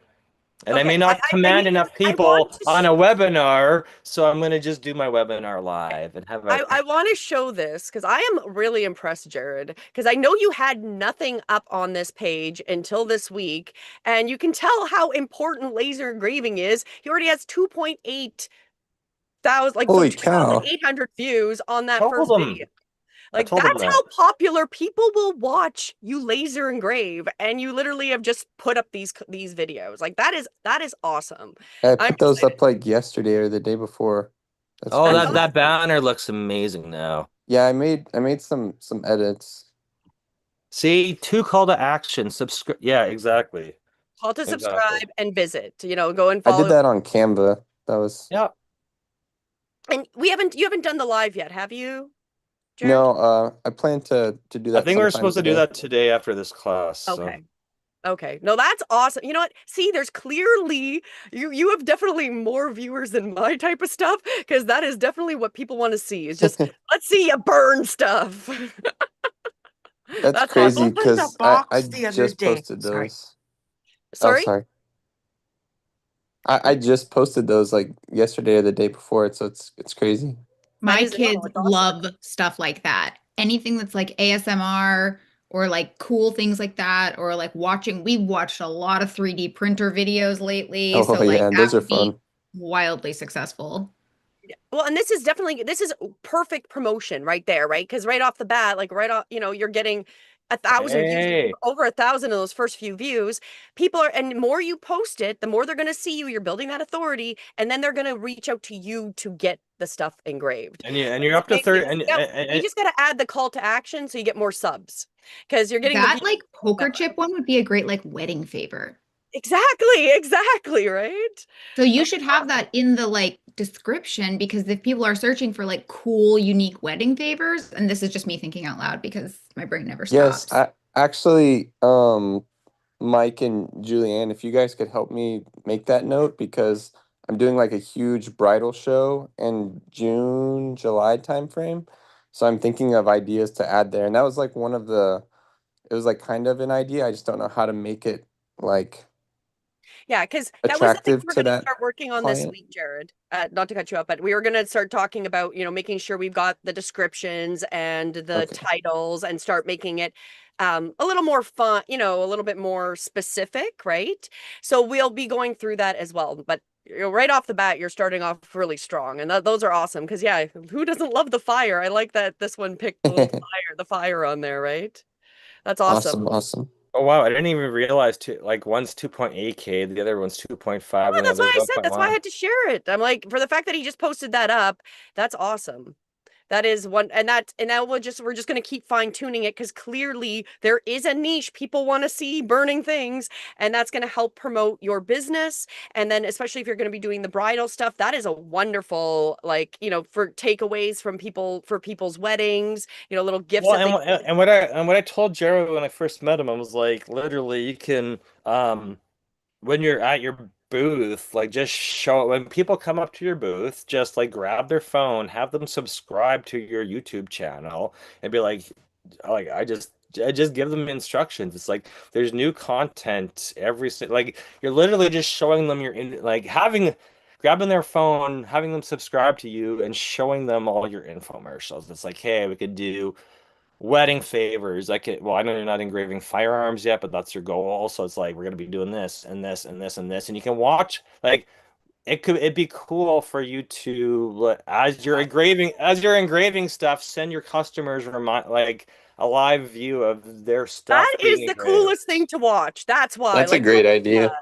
And I may not command enough people on a webinar, so I'm going to just do my webinar live and have I want to show this because I am really impressed, Jared, because I know you had nothing up on this page until this week, and you can tell how important laser engraving is. He already has 2.8 thousand, like Holy cow. 2,800 views on that Told first him. video. Like, told him that's how popular people will watch you laser engrave, and you literally have just put up these videos. Like, that is awesome. I I'm put those up like yesterday or the day before. That's Oh, crazy. that banner looks amazing now. Yeah, I made some edits. See, 2 call to action. Subscribe. Yeah, exactly. Call to Exactly. subscribe and visit. You know, go and I follow. did that on Canva. That was Yeah. And you haven't done the live yet, have you, Jared? no. I plan to do that. I think we're sometime supposed to do today. that today after this class. So. Okay. Okay. No, that's awesome. You know what? See, there's clearly you have definitely more viewers than my type of stuff, because that is definitely what people want to see. Is just let's see you burn stuff. That's crazy Opened a because box I the other just day. posted Sorry. those. Sorry. Oh, sorry. I just posted those like yesterday or the day before it, so it's crazy. My is- kids it's awesome. love stuff like that. Anything that's like ASMR or like cool things like that, or like we've watched a lot of 3D printer videos lately. Oh So like yeah, that those are would be fun. wildly successful. Well, and this is perfect promotion right there, right? Because right off the bat, like right off, you're getting 1,000 views, Hey. over 1,000 of those first few views. People are, and the more you post it, the more they're going to see you. You're building that authority, and then they're going to reach out to you to get the stuff engraved. And you're up to 30. And You just got to add the call to action so you get more subs, because you're getting That the like poker chip one would be a great like wedding favor. exactly right. So you should have that in the like description, because if people are searching for like cool, unique wedding favors, and this is just me thinking out loud because my brain never stops. Yes, actually, Mike and Julianne, if you guys could help me make that note, because I'm doing like a huge bridal show in June, July timeframe. So I'm thinking of ideas to add there. And that was like it was like kind of an idea. I just don't know how to make it like Yeah, because that was the thing attractive we're to going to that start working on this client. week, Jared. Not to cut you up, but we were going to start talking about, making sure we've got the descriptions and the Okay. titles, and start making it a little more fun, a little bit more specific, right? So we'll be going through that as well. But right off the bat, you're starting off really strong, and those are awesome. Because yeah, who doesn't love the fire? I like that this one picked the fire on there, right? That's awesome. Awesome. Oh wow, I didn't even realize one's 2.8K, the other one's 2.5. Well, that's why I said. That's why I had to share it. I'm like, for the fact that he just posted that up, that's awesome. That is one, and that we're just going to keep fine tuning it, because clearly there is a niche. People want to see burning things, and that's going to help promote your business. And then, especially if you're going to be doing the bridal stuff, that is a wonderful, like, for takeaways from people for people's weddings, little gifts. Well, and what I told Jared when I first met him, I was like, literally, you can when you're at your booth, like just show when people come up to your booth, just like grab their phone, have them subscribe to your YouTube channel, and be like I just give them instructions. It's like there's new content like you're literally just showing them grabbing their phone, having them subscribe to you, and showing them all your infomercials. It's like, hey, we could do wedding favors. I know you're not engraving firearms yet, but that's your goal. So it's like, we're going to be doing this and this and this and this. And you can watch, like, it'd be cool for you to, as you're engraving stuff, send your customers like a live view of their stuff. That is the coolest thing to watch. That's why. That's a great idea.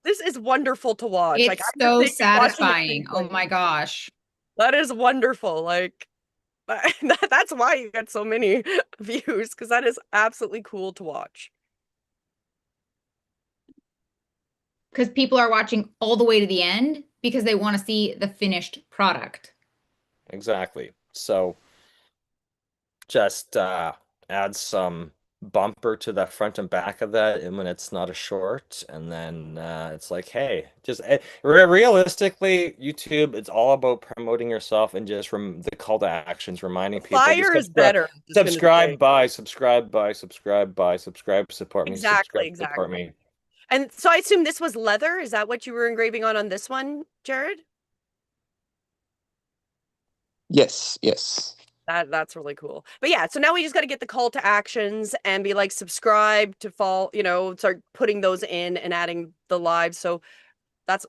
this is wonderful to watch. It's Like I'm so just sitting here watching it satisfying. Oh crinkling. my gosh. That is wonderful. Like that's why you get so many views, because that is absolutely cool to watch. Because people are watching all the way to the end because they want to see the finished product. Exactly. So just add some bumper to the front and back of that, and when it's not a short, and then it's like, hey, just realistically, YouTube, it's all about promoting yourself and just the call to actions, reminding people Fire just is better. I'm just gonna say. subscribe, buy, subscribe, buy, subscribe, buy, subscribe, support me, Exactly, subscribe, support me. And so I assume this was leather. Is that what you were engraving on this one, Jared? Yes, yes. That's really cool. But yeah, so now we just got to get the call to actions and be like, subscribe to fall, start putting those in and adding the live. So that's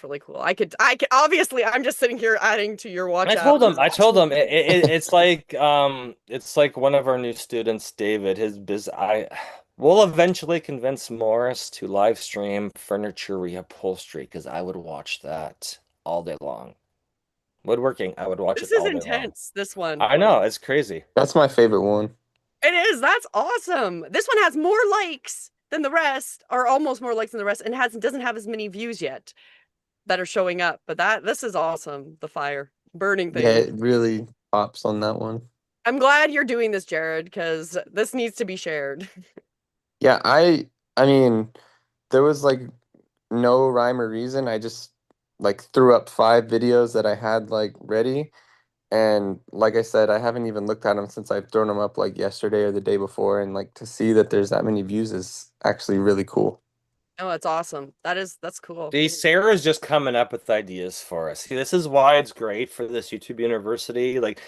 really cool. I could obviously I'm just sitting here adding to your watch. I told him it's like one of our new students, David, will eventually convince Morris to live stream furniture reupholstery, because I would watch that all day long. Woodworking, I would watch This it is all day intense, this one. long. I know, it's crazy. That's my favorite one. It is. That's awesome. This one has more likes than the rest, or almost more likes than the rest, and doesn't have as many views yet that are showing up. But this is awesome. The fire burning thing. Yeah, it really pops on that one. I'm glad you're doing this, Jared, because this needs to be shared. Yeah, I mean, there was like no rhyme or reason. I just like threw up 5 videos that I had like ready. And like I said, I haven't even looked at them since I've thrown them up like yesterday or the day before. And like to see that there's that many views is actually really cool. Oh, that's awesome. That's cool. See, Sarah's just coming up with ideas for us. See, this is why it's great for this YouTube University. Like,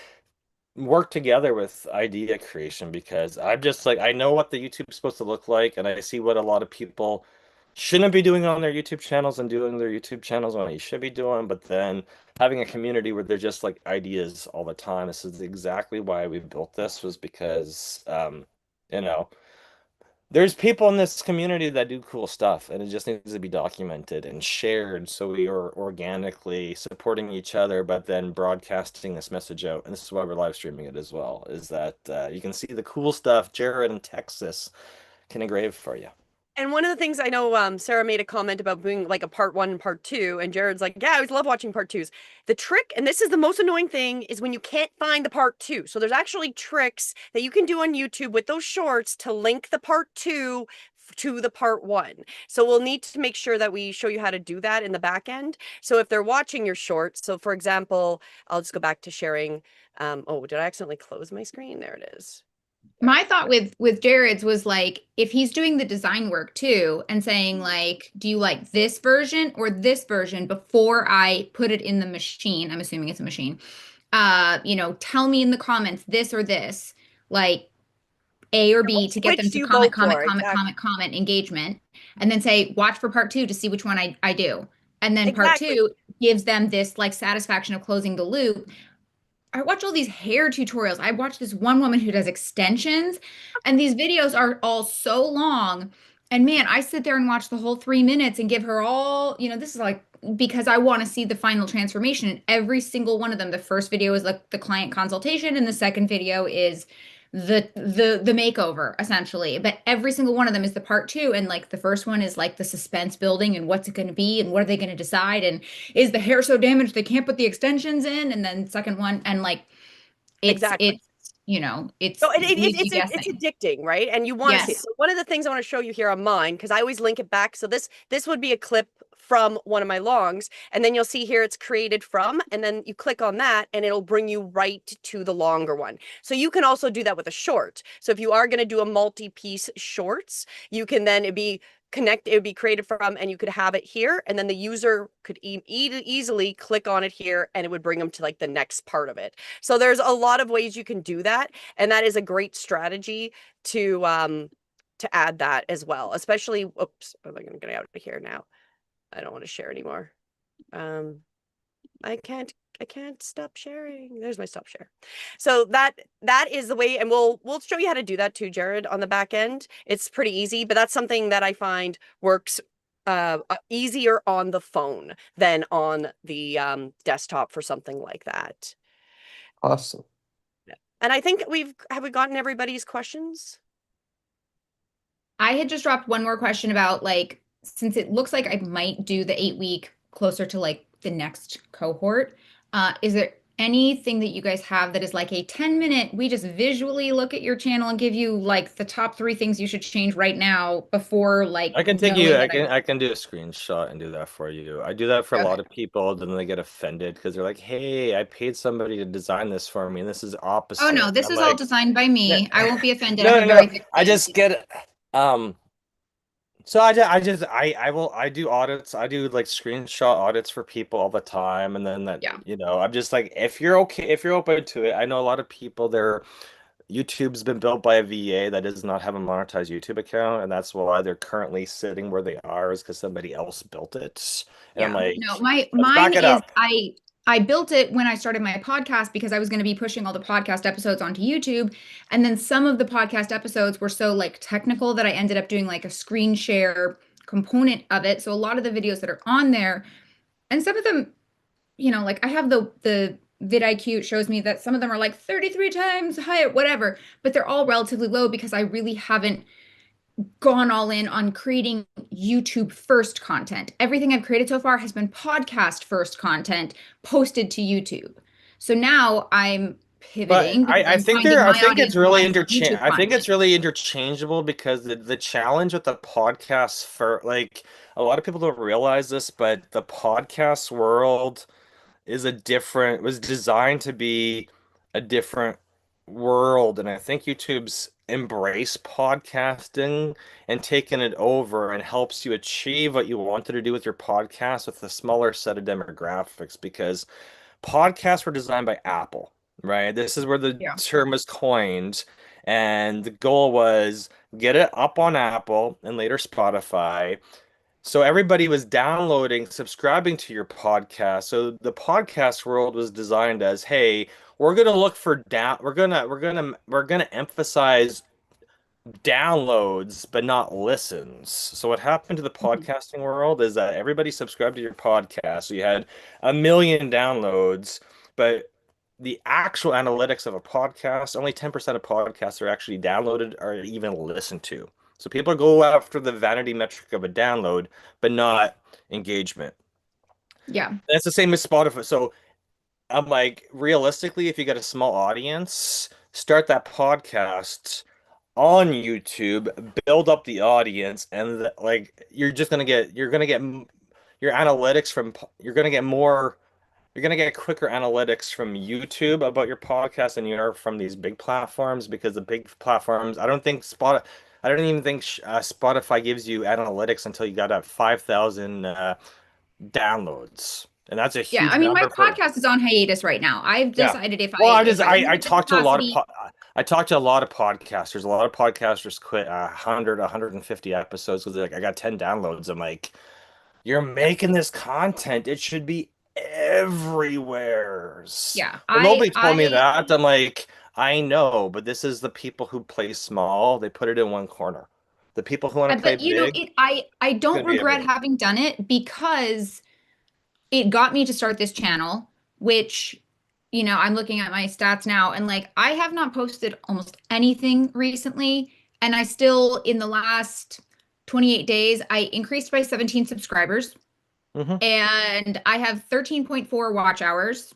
work together with idea creation, because I'm just like, I know what the YouTube's supposed to look like, and I see what a lot of people shouldn't be doing on their YouTube channels and doing their YouTube channels on what you should be doing. But then having a community where they're just like ideas all the time. This is exactly why we built this, was because you know, there's people in this community that do cool stuff, and it just needs to be documented and shared, so we are organically supporting each other, but then broadcasting this message out. And this is why we're live streaming it as well, is that you can see the cool stuff Jared in Texas can engrave for you. And one of the things I know, Sarah made a comment about doing like a part 1 and part 2, and Jared's like, yeah, I always love watching part 2s. The trick, and this is the most annoying thing, is when you can't find the part 2. So there's actually tricks that you can do on YouTube with those shorts to link the part 2 to the part 1. So we'll need to make sure that we show you how to do that in the back end. So if they're watching your shorts, so for example, I'll just go back to sharing. Oh, did I accidentally close my screen? There it is. My thought with Jared's was like, if he's doing the design work too and saying like, do you like this version or this version before I put it in the machine? I'm assuming it's a machine. Tell me in the comments this or this, like A or B, to get them to comment engagement, and then say, watch for part 2 to see which one I do. And then part 2 gives them this like satisfaction of closing the loop. I watch all these hair tutorials. I watch this one woman who does extensions, and these videos are all so long. And man, I sit there and watch the whole 3 minutes and give her all, this is like, because I want to see the final transformation. And every single one of them, the first video is like the client consultation, and the second video is the makeover, essentially. But every single one of them is the part 2, and like the first one is like the suspense building and what's it going to be and what are they going to decide, and is the hair so damaged they can't put the extensions in, and then second one, and like it's addicting, right? And you want to see it. So one of the things I want to show you here on mine, because I always link it back, so this would be a clip from one of my longs, and then you'll see here it's created from, and then you click on that and it'll bring you right to the longer one. So you can also do that with a short. So if you are going to do a multi-piece shorts, you can then it would be created from, and you could have it here, and then the user could easily click on it here, and it would bring them to like the next part of it. So there's a lot of ways you can do that, and that is a great strategy to add that as well, especially, oops, I'm going to get out of here now. I don't want to share anymore. I can't stop sharing. There's my stop share. So that is the way, and we'll show you how to do that too, Jared, on the back end. It's pretty easy, but that's something that I find works easier on the phone than on the desktop for something like that. Awesome. And I think have we gotten everybody's questions? I had just dropped one more question about like, since it looks like I might do the 8-week closer to like the next cohort, is there anything that you guys have that is like a 10-minute, we just visually look at your channel and give you like the top 3 things you should change right now before like I can knowing that I can do a screenshot and do that for you. I do that for a lot of people, then they get offended because they're like, hey, I paid somebody to design this for me, and this is opposite. Oh no, this I'm is all like, designed by me. I won't be offended. I no, have no, very no. thick I skin. just get so I do audits. I do like screenshot audits for people all the time, and then that Yeah. I'm just like, if you're okay, if you're open to it. I know a lot of people, their YouTube's been built by a VA that does not have a monetized YouTube account, and that's why they're currently sitting where they are, is because somebody else built it. And I'm like, No, let's back mine it is up. I built it when I started my podcast because I was going to be pushing all the podcast episodes onto YouTube. And then some of the podcast episodes were so like technical that I ended up doing like a screen share component of it. So a lot of the videos that are on there, and some of them, like I have the vidIQ shows me that some of them are like 33 times higher, whatever, but they're all relatively low because I really haven't gone all in on creating YouTube first content. Everything I've created so far has been podcast first content posted to YouTube. So now I'm But pivoting because I I'm think finding I my think it's audience really wants YouTube I think it's content. really interchangeable, because the challenge with the podcast, for like, a lot of people don't realize this, but the podcast world was designed to be a different world. And I think YouTube's embraced podcasting and taken it over, and helps you achieve what you wanted to do with your podcast with a smaller set of demographics, because podcasts were designed by Apple, right? This is where the Yeah. term was coined. And the goal was get it up on Apple and later Spotify. So everybody was downloading, subscribing to your podcast. So the podcast world was designed as, hey, we're gonna look for down, we're gonna emphasize downloads but not listens. So what happened to the podcasting world is that everybody subscribed to your podcast. So you had 1 million downloads, but the actual analytics of a podcast, only 10% of podcasts are actually downloaded or even listened to. So people go after the vanity metric of a download, but not engagement. Yeah. And it's the same as Spotify. So I'm like, realistically, if you got a small audience, start that podcast on YouTube, build up the audience, and like you're gonna get your analytics from you're gonna get more you're gonna get quicker analytics from YouTube about your podcast than you are from these big platforms, because the big platforms, I don't even think Spotify gives you analytics until you got at 5,000 downloads, and that's a Yeah. huge I mean, my number for. podcast is on hiatus right now. I've Yeah. decided Well, if I I limit the talked to a lot of capacity, I talked to a lot of podcasters. A lot of podcasters quit 100, 150 episodes because they're like, I got 10 downloads. I'm like, you're making this content. It should be everywhere. yeah, Well, nobody told me I that. I'm like, I know, but this is the people who play small. They put it in one corner. The people who want to play but big, I it's don't gonna be regret everywhere. having done it because it got me to start this channel, which, I'm looking at my stats now and like I have not posted almost anything recently. And I still, in the last 28 days, I increased by 17 subscribers Mhm. and I have 13.4 watch hours.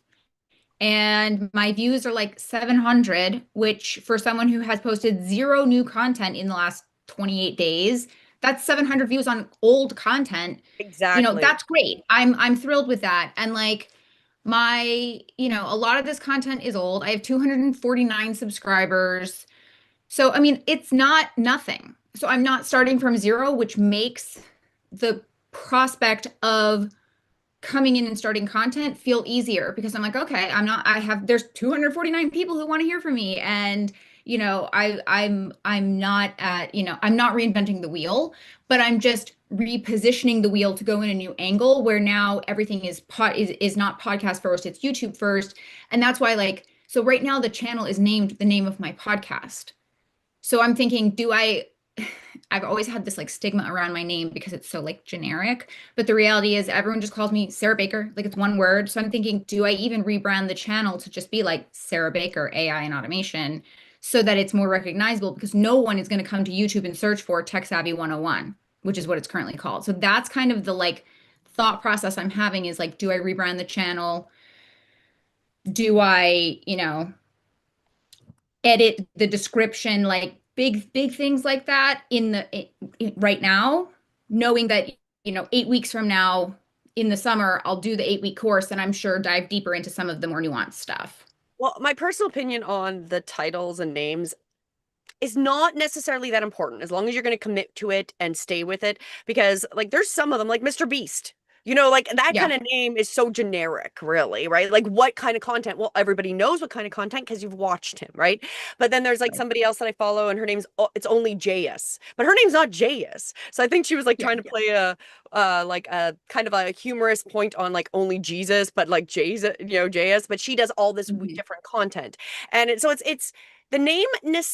And my views are like 700, which for someone who has posted 0 new content in the last 28 days, that's 700 views on old content. Exactly. That's great. I'm thrilled with that. And like a lot of this content is old. I have 249 subscribers. So I mean, it's not nothing. So I'm not starting from 0, which makes the prospect of coming in and starting content feel easier because I'm like, okay, there's 249 people who want to hear from me. And I'm not I'm not reinventing the wheel, but I'm just repositioning the wheel to go in a new angle where now everything is not podcast first, it's YouTube first. And that's why so right now the channel is named the name of my podcast. So I'm thinking, I've always had this like stigma around my name because it's so like generic. But the reality is everyone just calls me Sarah Baker, like it's one word. So I'm thinking, do I even rebrand the channel to just be like Sarah Baker, AI and automation, so that it's more recognizable? Because no one is going to come to YouTube and search for Tech Savvy 101, which is what it's currently called. So that's kind of the like thought process I'm having is like, do I rebrand the channel? Do I, edit the description, like big things like that right now, knowing that 8 weeks from now in the summer I'll do the 8-week course and I'm sure dive deeper into some of the more nuanced stuff. Well, my personal opinion on the titles and names is not necessarily that important as long as you're going to commit to it and stay with it, because like there's some of them like Mr. Beast, like that Yeah. kind of name is so generic, really, right? Like what kind of content? Well, everybody knows what kind of content because you've watched him, right? But then there's like somebody else that I follow and her name's it's only JS, but her name's not JS. So I think she was like trying to play like a kind of a humorous point on like only Jesus, but like Jesus, JS, but she does all this different content. And so it's the name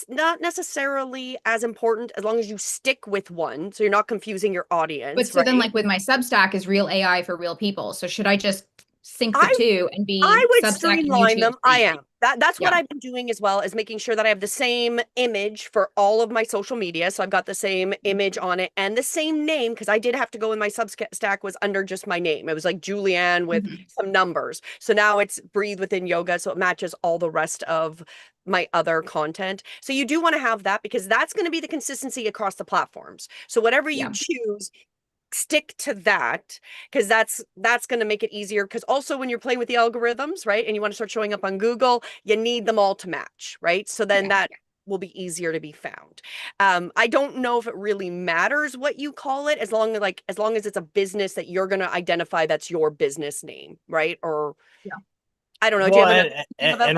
not necessarily as important as long as you stick with one, so you're not confusing your audience. But so then, like with my Substack is real AI for real people. So should I just sync the two and be I would Substack streamline them. I am. That's what Yeah. I've been doing as well, is making sure that I have the same image for all of my social media. So I've got the same image on it and the same name, because I did have to go in my Substack was under just my name. It was like Julianne with some numbers. So now it's Breathe Within Yoga, so it matches all the rest of my other content. So you do want to have that because that's going to be the consistency across the platforms. So whatever you choose, stick to that, because that's going to make it easier. Because also when you're playing with the algorithms, right, and you want to start showing up on Google, you need them all to match, right? So then that will be easier to be found. I don't know if it really matters what you call it, as long as it's a business that you're going to identify that's your business name, right? Or I don't know. Well, do you have and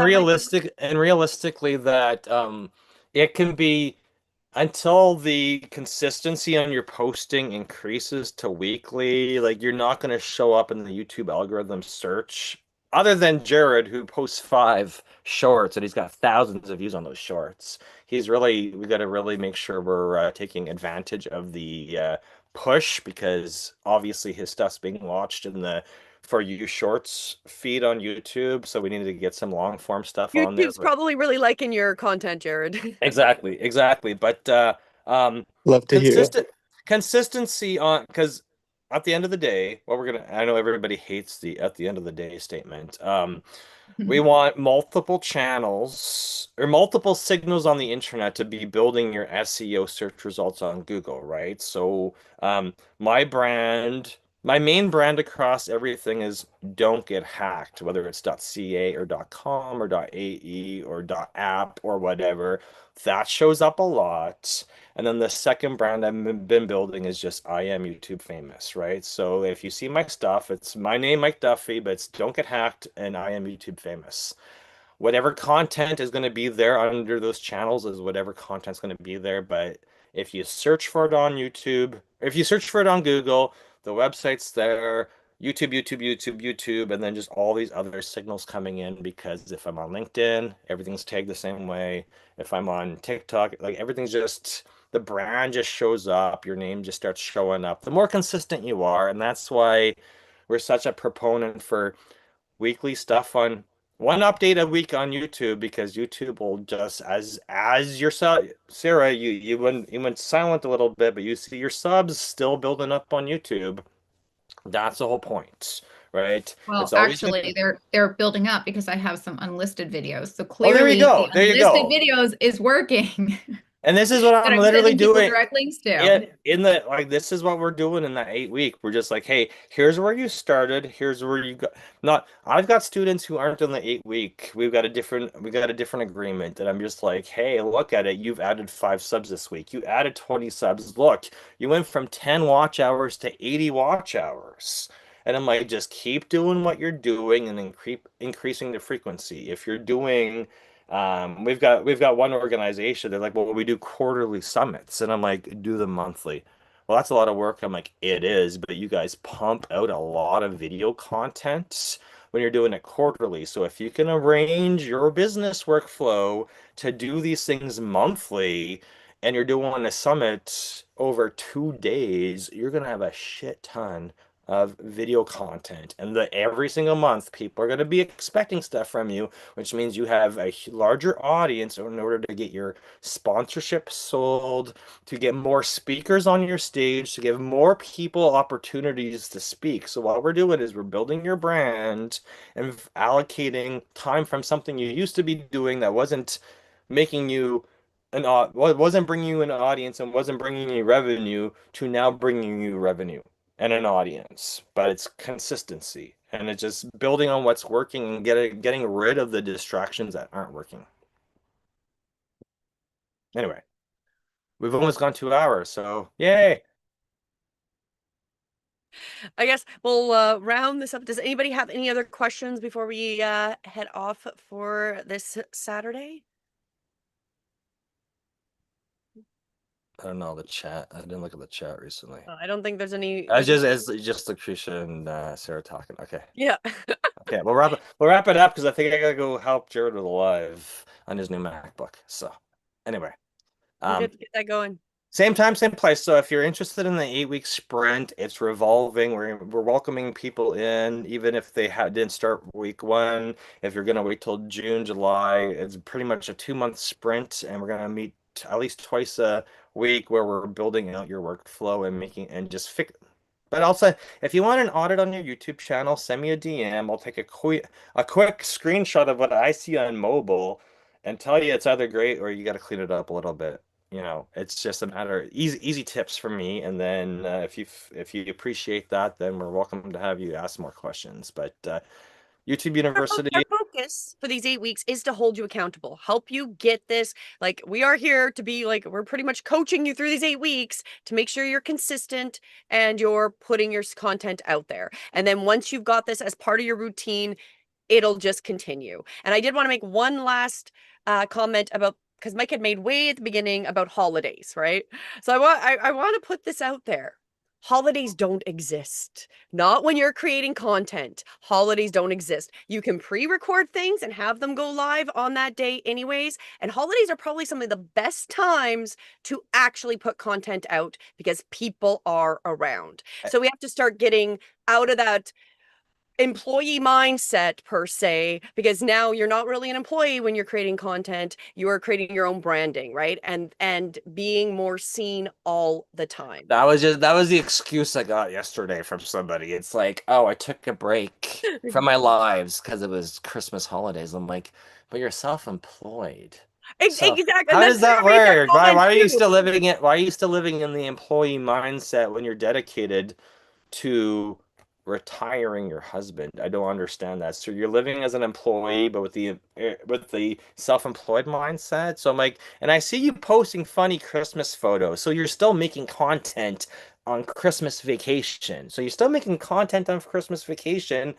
realistically, that it can be until the consistency on your posting increases to weekly, like you're not going to show up in the YouTube algorithm search. Other than Jared, who posts 5 shorts and he's got thousands of views on those shorts. We got to really make sure we're taking advantage of the push, because obviously his stuff's being watched in the For You Shorts feed on YouTube. So we needed to get some long form stuff on there. YouTube's probably really liking your content, Jared. Exactly. But Love to hear it. consistency on, because at the end of the day, I know everybody hates the at the end of the day statement. We want multiple channels or multiple signals on the internet to be building your SEO search results on Google, right? So my main brand across everything is Don't Get Hacked, whether it's .ca or .com or .ae or .app or whatever. That shows up a lot. And then the second brand I've been building is just I Am YouTube Famous, right? So if you see my stuff, it's my name, Mike Duffy, but it's Don't Get Hacked and I Am YouTube Famous. Whatever content is going to be there under those channels is whatever content's going to be there. But if you search for it on YouTube, if you search for it on Google, the website's there, YouTube, and then just all these other signals coming in. Because if I'm on LinkedIn, everything's tagged the same way. If I'm on TikTok, like everything's just, the brand just shows up, your name just starts showing up. The more consistent you are, and that's why we're such a proponent for weekly stuff on one update a week on YouTube, because YouTube will just, as yourself, Sarah, you went silent a little bit, but you see your subs still building up on YouTube. That's the whole point, right? Well, It's always actually, they're building up because I have some unlisted videos. So Oh, there you clearly, go. the There you go. unlisted videos is working. And this is what that I'm I'm literally sending people doing. direct links to. This is what we're doing in that 8 week. We're just like, hey, here's where you started. Here's where you got. Not, I've got students who aren't in the 8 week. We got a different agreement. And I'm just like, hey, look at it. You've added 5 subs this week. You added 20 subs. Look, you went from 10 watch hours to 80 watch hours. And I'm like, just keep doing what you're doing and then increasing the frequency. If you're doing we've got one organization, they're like, well, we do quarterly summits. And I'm like, do them monthly. Well, that's a lot of work. I'm like, it is, but you guys pump out a lot of video content when you're doing it quarterly. So if you can arrange your business workflow to do these things monthly, and you're doing a summit over 2 days, you're gonna have a shit ton of video content, and every single month people are going to be expecting stuff from you, which means you have a larger audience in order to get your sponsorship sold, to get more speakers on your stage, to give more people opportunities to speak. So what we're doing is we're building your brand and allocating time from something you used to be doing that wasn't making you wasn't bringing you an audience and wasn't bringing you revenue, to now bringing you revenue and an audience. But it's consistency, and it's just building on what's working and getting rid of the distractions that aren't working. Anyway, we've almost gone 2 hours, so yay. I guess we'll round this up. Does anybody have any other questions before we head off for this Saturday? I don't know the chat. I didn't look at the chat recently. I don't think there's any. It's just Lucretia and Sarah talking. Okay. Yeah. Okay, we'll wrap it up because I think I gotta go help Jared with a live on his new MacBook. So anyway, Good to get that going. Same time, same place. So if you're interested in the 8-week sprint, it's revolving. We're welcoming people in, even if they didn't start week 1. If you're gonna wait till June, July, it's pretty much a 2-month sprint, and we're gonna meet at least twice a week where we're building out your workflow and making and just fix. But also, if you want an audit on your YouTube channel, send me a DM. I'll take a quick screenshot of what I see on mobile and tell you it's either great or you got to clean it up a little bit. You know, it's just a matter of easy tips for me. And then if you appreciate that, then we're welcome to have you ask more questions. But YouTube University. Our focus for these 8 weeks is to hold you accountable, help you get this. Like, we are here to be like, we're pretty much coaching you through these 8 weeks to make sure you're consistent and you're putting your content out there. And then once you've got this as part of your routine, it'll just continue. And I did want to make one last comment about, because Mike had made way at the beginning about holidays, right? So I want to put this out there. Holidays don't exist. Not when you're creating content. Holidays don't exist. You can pre-record things and have them go live on that day anyways. And holidays are probably some of the best times to actually put content out because people are around. So we have to start getting out of that employee mindset per se, because now you're not really an employee when you're creating content. You are creating your own branding, right? And being more seen all the time. That was the excuse I got yesterday from somebody. It's like, oh, I took a break from my lives because it was Christmas holidays. I'm like, but you're self-employed. So Exactly. how does that work? Why are you still living in the employee mindset when you're dedicated to retiring your husband? I don't understand that. So you're living as an employee, but with the self-employed mindset. So I'm like, and I see you posting funny Christmas photos. So you're still making content on Christmas vacation. So you're still making content on Christmas vacation,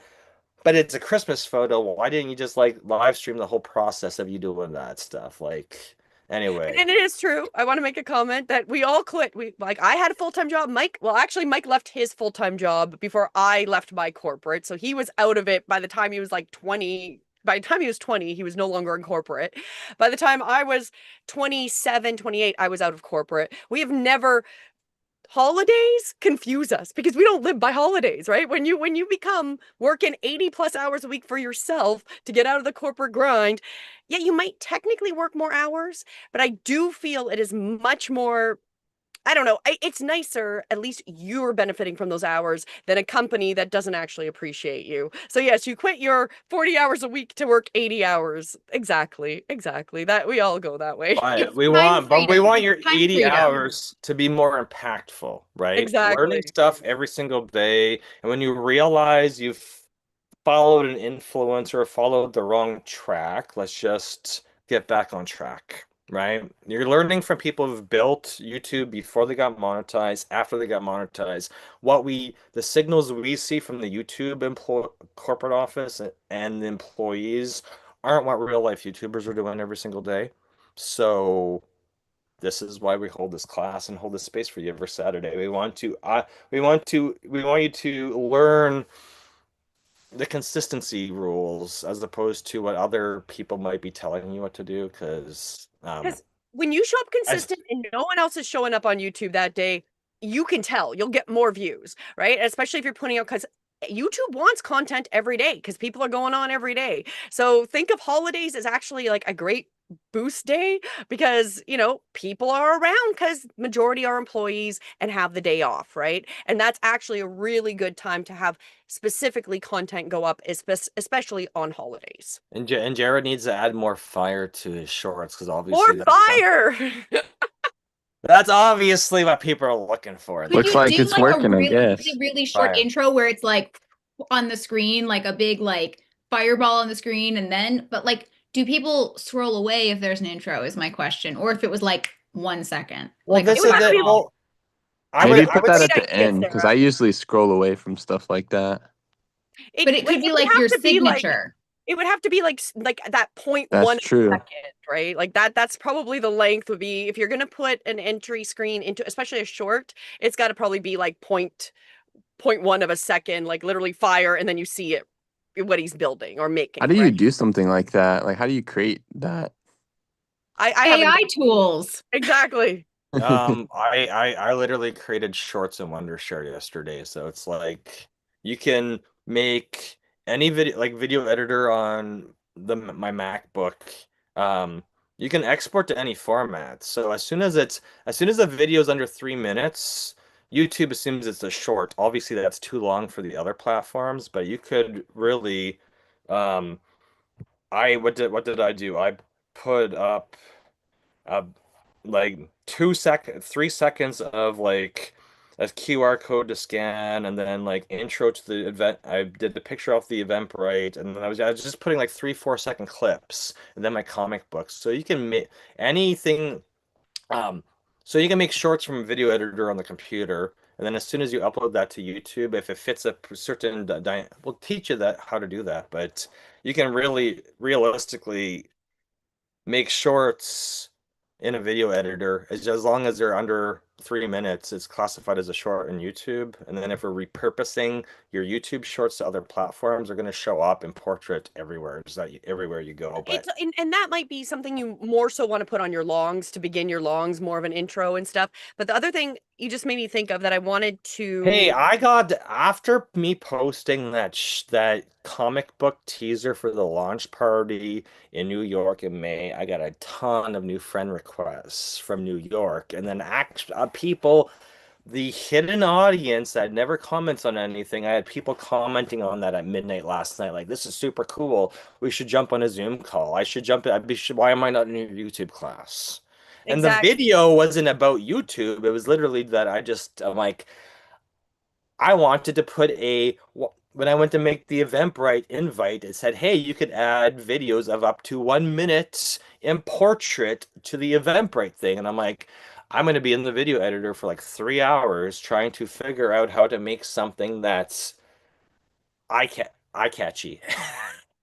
but it's a Christmas photo. Why didn't you just like live stream the whole process of you doing that stuff? Like, anyway. And it is true. I want to make a comment that we all quit. I had a full-time job. Mike left his full-time job before I left my corporate. So he was out of it by the time he was like 20. By the time he was 20, he was no longer in corporate. By the time I was 27, 28, I was out of corporate. We have never holidays confuse us because we don't live by holidays, right? When you become working 80 plus hours a week for yourself to get out of the corporate grind, yeah, you might technically work more hours, but I do feel it is much more, I don't know, it's nicer, at least you're benefiting from those hours than a company that doesn't actually appreciate you. So yes, you quit your 40 hours a week to work 80 hours. Exactly. That we all go that way. We want your 80 hours to be more impactful, right? Exactly. Learning stuff every single day. And when you realize you've followed an influencer or followed the wrong track, let's just get back on track. Right? You're learning from people who've built YouTube before they got monetized, after they got monetized. The signals we see from the YouTube corporate office and the employees aren't what real life YouTubers are doing every single day. So this is why we hold this class and hold this space for you every Saturday. We want you to learn the consistency rules as opposed to what other people might be telling you what to do, because when you show up I, consistent and no one else is showing up on YouTube that day, you can tell you'll get more views, right? Especially if you're putting out, because YouTube wants content every day because people are going on every day. So think of holidays as actually like a great boost day because, you know, people are around because majority are employees and have the day off, right? And that's actually a really good time to have specifically content go up, especially on holidays. and Jared needs to add more fire to his shorts because More obviously fire! that's obviously what people are looking for. Could Looks you like do it's like working, a I really, guess. really, really short Fire. intro where it's like on the screen, like a big like fireball on the screen, and then, but like, do people scroll away if there's an intro? Is my question, or if it was like 1 second. Well, like this would is have to the be- well. Maybe I put would that Great at the idea, end because Sarah. I usually scroll away from stuff like that. But it could be would like have your to be like- signature. it would have to be like that point That's one true. second, right? Like that's probably the length would be if you're gonna put an entry screen into, especially a short, it's got to probably be like point one of a second, like literally fire, and then you see it what he's building or making. How do you right? do something like that? Like, how do you create that? I haven't AI tools. exactly. I literally created shorts in Wondershare yesterday, so it's like you can make any video editor on my MacBook. You can export to any format. So as soon as the video is under 3 minutes, YouTube assumes it's a short. Obviously, that's too long for the other platforms, but you could really, what did I do? I put up like 3 seconds of like a QR code to scan, and then like intro to the event. I did the picture off the Eventbrite, and then I was just putting like 3-4 second clips, and then my comic books. So you can make anything. So you can make shorts from a video editor on the computer, and then as soon as you upload that to YouTube, if it fits a certain, we'll teach you how to do that. But you can really realistically make shorts in a video editor as long as they're under 3 minutes. It's classified as a short in YouTube. And then if we're repurposing your YouTube shorts to other platforms, they're going to show up in portrait everywhere, just everywhere you go. But And that might be something you more so want to put on your longs to begin your longs, more of an intro and stuff. But the other thing you just made me think of that I wanted to hey, I got, after me posting that comic book teaser for the launch party in New York in May, I got a ton of new friend requests from New York, and then people, the hidden audience that never comments on anything. I had people commenting on that at midnight last night, like, "This is super cool. We should jump on a Zoom call. I should jump. Why am I not in your YouTube class?" And the Exactly. video wasn't about YouTube. It was literally that I'm like, I wanted to put when I went to make the Eventbrite invite, it said, "Hey, you could add videos of up to 1 minute in portrait to the Eventbrite thing." And I'm like, I'm going to be in the video editor for like 3 hours trying to figure out how to make something that's eye-catchy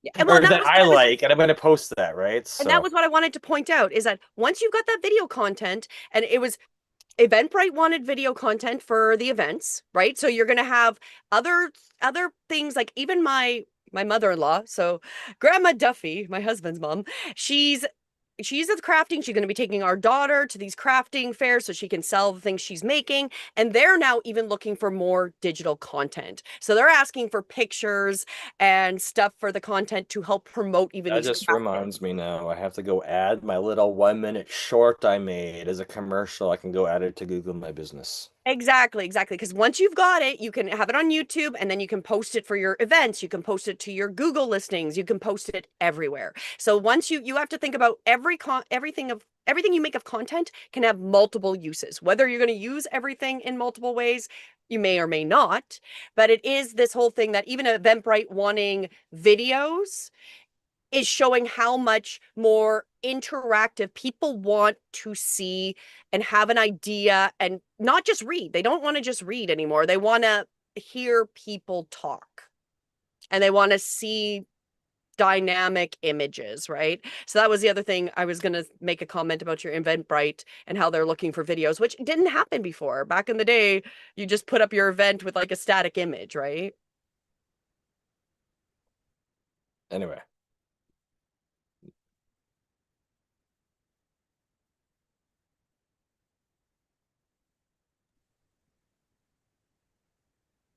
Yeah, or that I like, and I'm going to post that, right? And that was what I wanted to point out is that once you've got that video content, and it was Eventbrite wanted video content for the events, right? So you're going to have other things, like even my mother-in-law, so Grandma Duffy, my husband's mom, she's at the crafting. She's going to be taking our daughter to these crafting fairs so she can sell the things she's making. And they're now even looking for more digital content. So they're asking for pictures and stuff for the content to help promote even That these just craft fairs. reminds me now. I have to go add my little 1 minute short I made as a commercial. I can go add it to Google My Business. Exactly. Because once you've got it, you can have it on YouTube, and then you can post it for your events. You can post it to your Google listings. You can post it everywhere. So once you have to think about everything you make of content can have multiple uses. Whether you're going to use everything in multiple ways, you may or may not. But it is this whole thing that even Eventbrite wanting videos is showing how much more interactive people want to see and have an idea and not just read. They don't want to just read anymore. They want to hear people talk, and they want to see dynamic images, right? So that was the other thing. I was going to make a comment about your Eventbrite and how they're looking for videos, which didn't happen before. Back in the day, you just put up your event with like a static image, right? Anyway.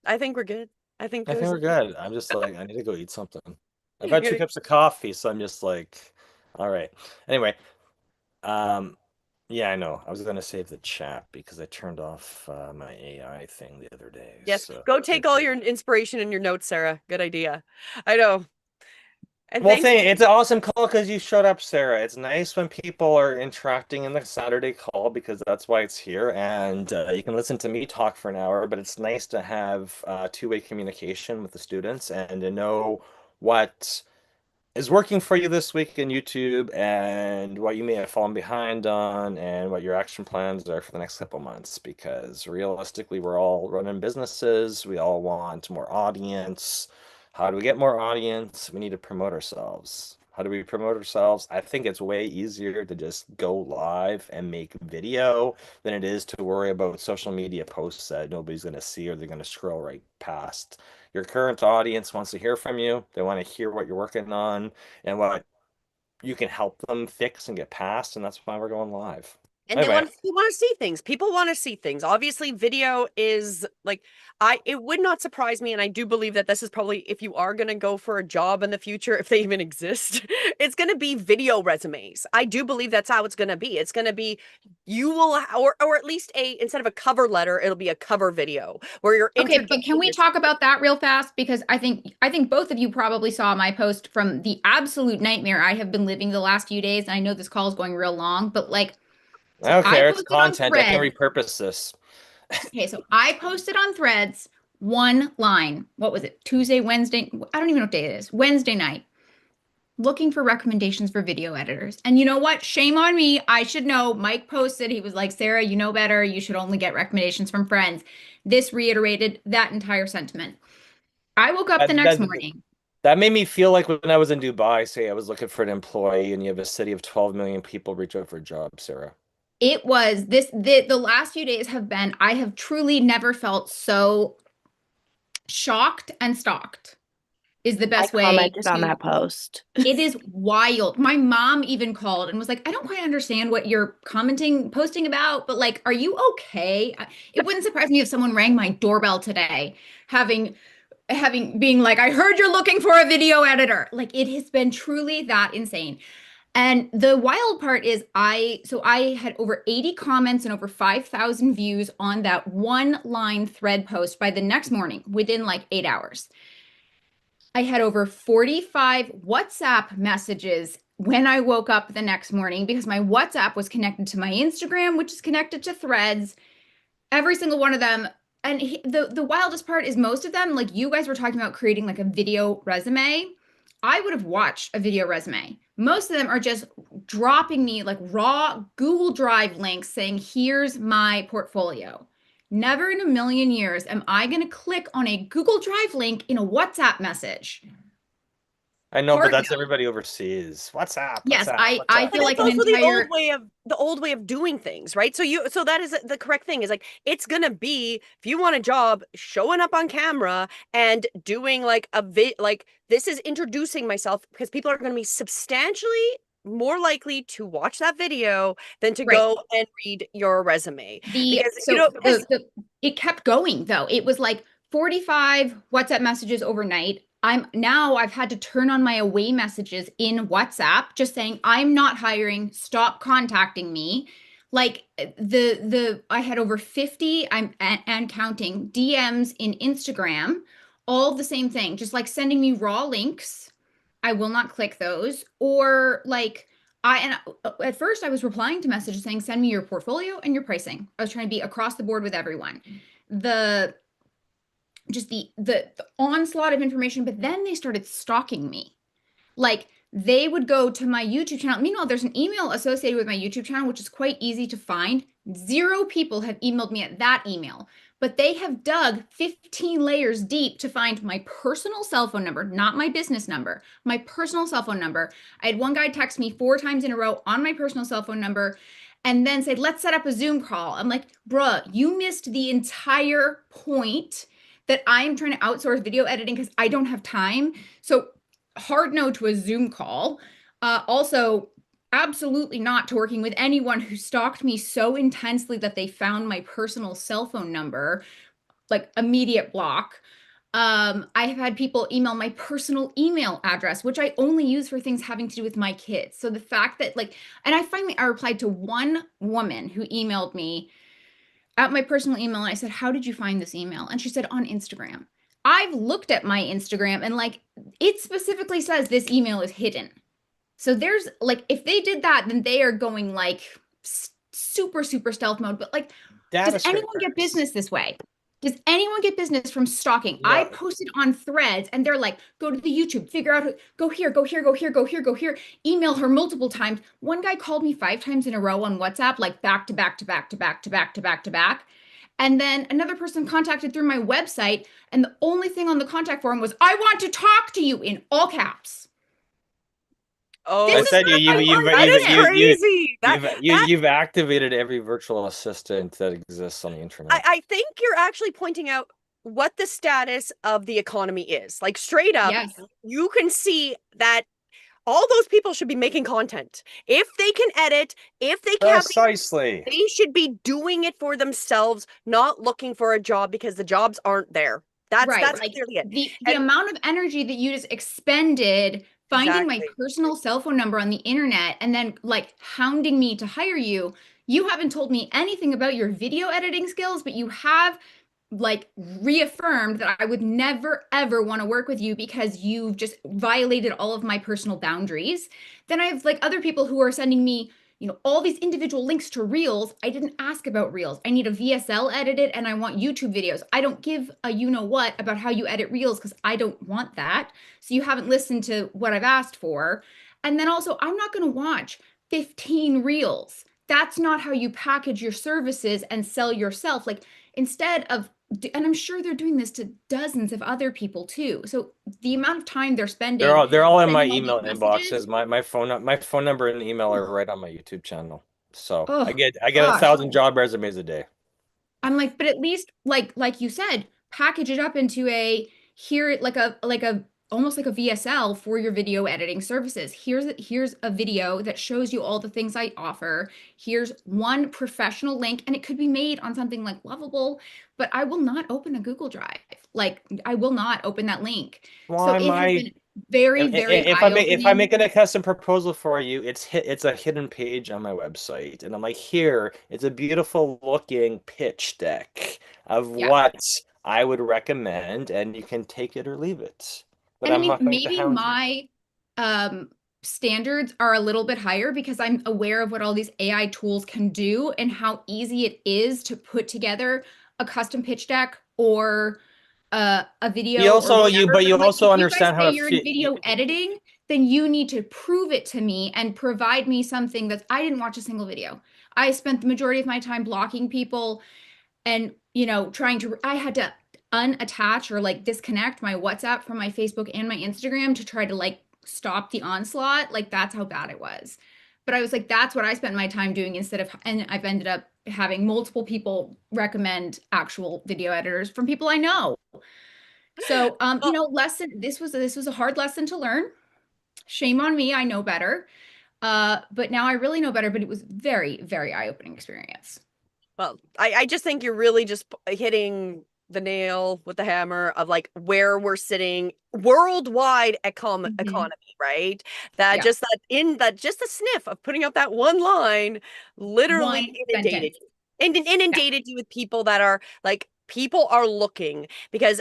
I think we're good. I think I think we're there's good. I'm just like, I need to go eat something. I've had 2 cups of coffee, so I'm just like, all right. Anyway, um, yeah, I know. I was gonna save the chat because I turned off my AI thing the other day. Yes, So go take all your inspiration and your notes, Sarah. Good idea. I know. And well, thanks. it's an awesome call because you showed up, Sarah. It's nice when people are interacting in the Saturday call because that's why it's here. And you can listen to me talk for an hour, but it's nice to have two-way communication with the students and to know what is working for you this week in YouTube and what you may have fallen behind on and what your action plans are for the next couple months. Because realistically, we're all running businesses. We all want more audience. How do we get more audience? We need to promote ourselves. How do we promote ourselves? I think it's way easier to just go live and make video than it is to worry about social media posts that nobody's going to see or they're going to scroll right past. Your current audience wants to hear from you. They want to hear what you're working on and what you can help them fix and get past, and that's why we're going live. And Anyway. they want to see things. People want to see things. Obviously, video is like it would not surprise me, and I do believe that this is probably, if you are going to go for a job in the future, if they even exist, it's going to be video resumes. I do believe that's how it's going to be. It's going to be you will or at least instead of a cover letter, it'll be a cover video where you're okay. But can we talk about that real fast? Because I think both of you probably saw my post from the absolute nightmare I have been living the last few days. And I know this call is going real long, but like, so I don't care. It's content. I can repurpose this. Okay, so I posted on Threads one line. What was it? Tuesday, Wednesday? I don't even know what day it is. Wednesday night. Looking for recommendations for video editors. And you know what? Shame on me. I should know. Mike posted, he was like, Sarah, you know better. You should only get recommendations from friends. This reiterated that entire sentiment. I woke up the next morning. That made me feel like when I was in Dubai, say I was looking for an employee and you have a city of 12 million people reach out for a job, Sarah. It was the last few days have been, I have truly never felt so shocked and stalked is the best way. I commented on that post. It is wild. My mom even called and was like, I don't quite understand what you're posting about, but like, are you okay? It wouldn't surprise me if someone rang my doorbell today, being like, I heard you're looking for a video editor. Like, it has been truly that insane. And the wild part is I had over 80 comments and over 5,000 views on that one line thread post by the next morning within like 8 hours. I had over 45 WhatsApp messages when I woke up the next morning because my WhatsApp was connected to my Instagram, which is connected to Threads. Every single one of them. And the wildest part is most of them, like you guys were talking about creating like a video resume. I would have watched a video resume. Most of them are just dropping me like raw Google Drive links saying, here's my portfolio. Never in a million years am I going to click on a Google Drive link in a WhatsApp message. I know, but that's everybody overseas. WhatsApp. Yes, WhatsApp. I feel like an entire the old way of doing things, right? So that is the correct thing is like, it's going to be, if you want a job, showing up on camera and doing like this is introducing myself because people are going to be substantially more likely to watch that video than to go and read your resume. It kept going though. It was like 45 WhatsApp messages overnight. I've had to turn on my away messages in WhatsApp, just saying, I'm not hiring, stop contacting me. Like I had over 50, and counting DMs in Instagram, all the same thing, just like sending me raw links. I will not click those. Or like, at first I was replying to messages saying, send me your portfolio and your pricing. I was trying to be across the board with everyone. The onslaught of information, but then they started stalking me. Like, they would go to my YouTube channel. Meanwhile, there's an email associated with my YouTube channel, which is quite easy to find. 0 people have emailed me at that email, but they have dug 15 layers deep to find my personal cell phone number, not my business number, my personal cell phone number. I had one guy text me 4 times in a row on my personal cell phone number and then say, let's set up a Zoom call. I'm like, bruh, you missed the entire point that I'm trying to outsource video editing because I don't have time. So hard no to a Zoom call. Also, absolutely not to working with anyone who stalked me so intensely that they found my personal cell phone number. like immediate block. I have had people email my personal email address, which I only use for things having to do with my kids. So the fact that like, and I replied to one woman who emailed me at my personal email and I said, "How did you find this email?" And she said, "On Instagram." I've looked at my Instagram and like it specifically says this email is hidden. So there's like, if they did that, then they are going like super, super stealth mode. But like, does anyone get business this way? Does anyone get business from stalking? No. I posted on Threads and they're like, go to the YouTube, figure out, go here, go here, go here, go here, go here. Email her multiple times. One guy called me 5 times in a row on WhatsApp, like back to back to back to back to back to back to back. And then another person contacted through my website. And the only thing on the contact form was, "I want to talk to you," in all caps. Oh, This I is said not my work. that is crazy. You've activated every virtual assistant that exists on the internet. I think you're actually pointing out what the status of the economy is. Like straight up, Yes. you can see that all those people should be making content. If they can edit, if they can, Precisely. they should be doing it for themselves, not looking for a job because the jobs aren't there. That's like, clearly it. The amount of energy that you just expended finding my Exactly. personal cell phone number on the internet and then like hounding me to hire you. You haven't told me anything about your video editing skills, but you have like reaffirmed that I would never ever want to work with you because you've just violated all of my personal boundaries. Then I have like other people who are sending me, you know, all these individual links to Reels. I didn't ask about Reels. I need a VSL edited and I want YouTube videos. I don't give a you know what about how you edit Reels because I don't want that. So you haven't listened to what I've asked for. And then also, I'm not going to watch 15 Reels. That's not how you package your services and sell yourself. Like instead of, and I'm sure they're doing this to dozens of other people too. So the amount of time they're spending, They're all in my sending all email these inboxes. messages. My phone number and email are right on my YouTube channel. So I Oh, get gosh. 1,000 job resumes a day. I'm like, but at least like you said, package it up into a here like a almost like a VSL for your video editing services. Here's a video that shows you all the things I offer. Here's one professional link, and it could be made on something like Lovable, but I will not open a Google Drive. Like I will not open that link. So it has been very, very if I'm making a eye-opening. custom proposal for you, it's a hidden page on my website, and I'm like, here, it's a beautiful looking pitch deck of Yeah. what I would recommend, and you can take it or leave it. But And I I'm mean, not going to maybe hound you. my standards are a little bit higher because I'm aware of what all these AI tools can do and how easy it is to put together a custom pitch deck or a video You or also whatever. but you But, like, also if you understand guys how say to you're in video editing, then you need to prove it to me and provide me something that's I didn't watch a single video. I spent the majority of my time blocking people and, you know, I had to unattach or like disconnect my WhatsApp from my Facebook and my Instagram to try to like stop the onslaught. Like that's how bad it was. But I was like, that's what I spent my time doing and I've ended up having multiple people recommend actual video editors from people I know. So, you know, this was a hard lesson to learn. Shame on me, I know better. But now I really know better, but it was very, very eye-opening experience. Well, I just think you're really just hitting the nail with the hammer of like where we're sitting worldwide economy, right? That Yeah. just just the sniff of putting out that one line literally One inundated sentence. inundated you with people that are like people are looking because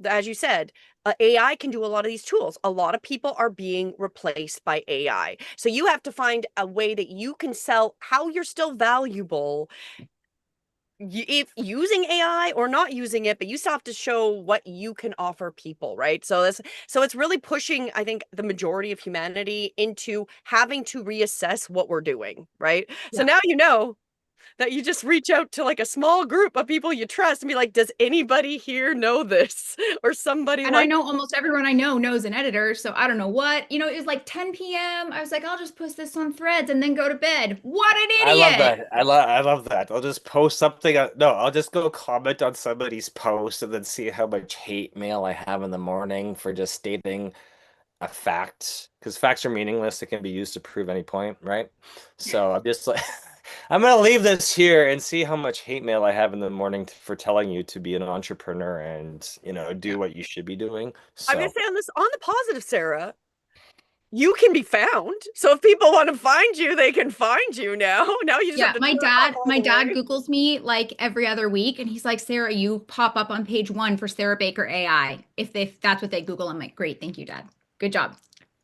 as you said, AI can do a lot of these tools. A lot of people are being replaced by AI. So you have to find a way that you can sell how you're still valuable if using AI or not using it, but you still have to show what you can offer people, right? So it's really pushing, I think, the majority of humanity into having to reassess what we're doing, right? So Yeah. now you know that you just reach out to like a small group of people you trust and be like, does anybody here know this? Or somebody And like I know almost everyone I know knows an editor, so I don't know what. You know, it was like 10 p.m. I was like, I'll just post this on Threads and then go to bed. What an idiot! I love that. I love that. I'll just post something. No, I'll just go comment on somebody's post and then see how much hate mail I have in the morning for just stating a fact. Because facts are meaningless. It can be used to prove any point, right? So I'm just like, I'm gonna leave this here and see how much hate mail I have in the morning for telling you to be an entrepreneur and do what you should be doing. I'm gonna So say on the positive, Sarah, you can be found. So if people want to find you, they can find you now. Now you just have Yeah, to my turn dad, up all my the dad way. Googles me like every other week, and he's like, Sarah, you pop up on page 1 for Sarah Baker AI. If that's what they Google, I'm like, great, thank you, Dad. Good job.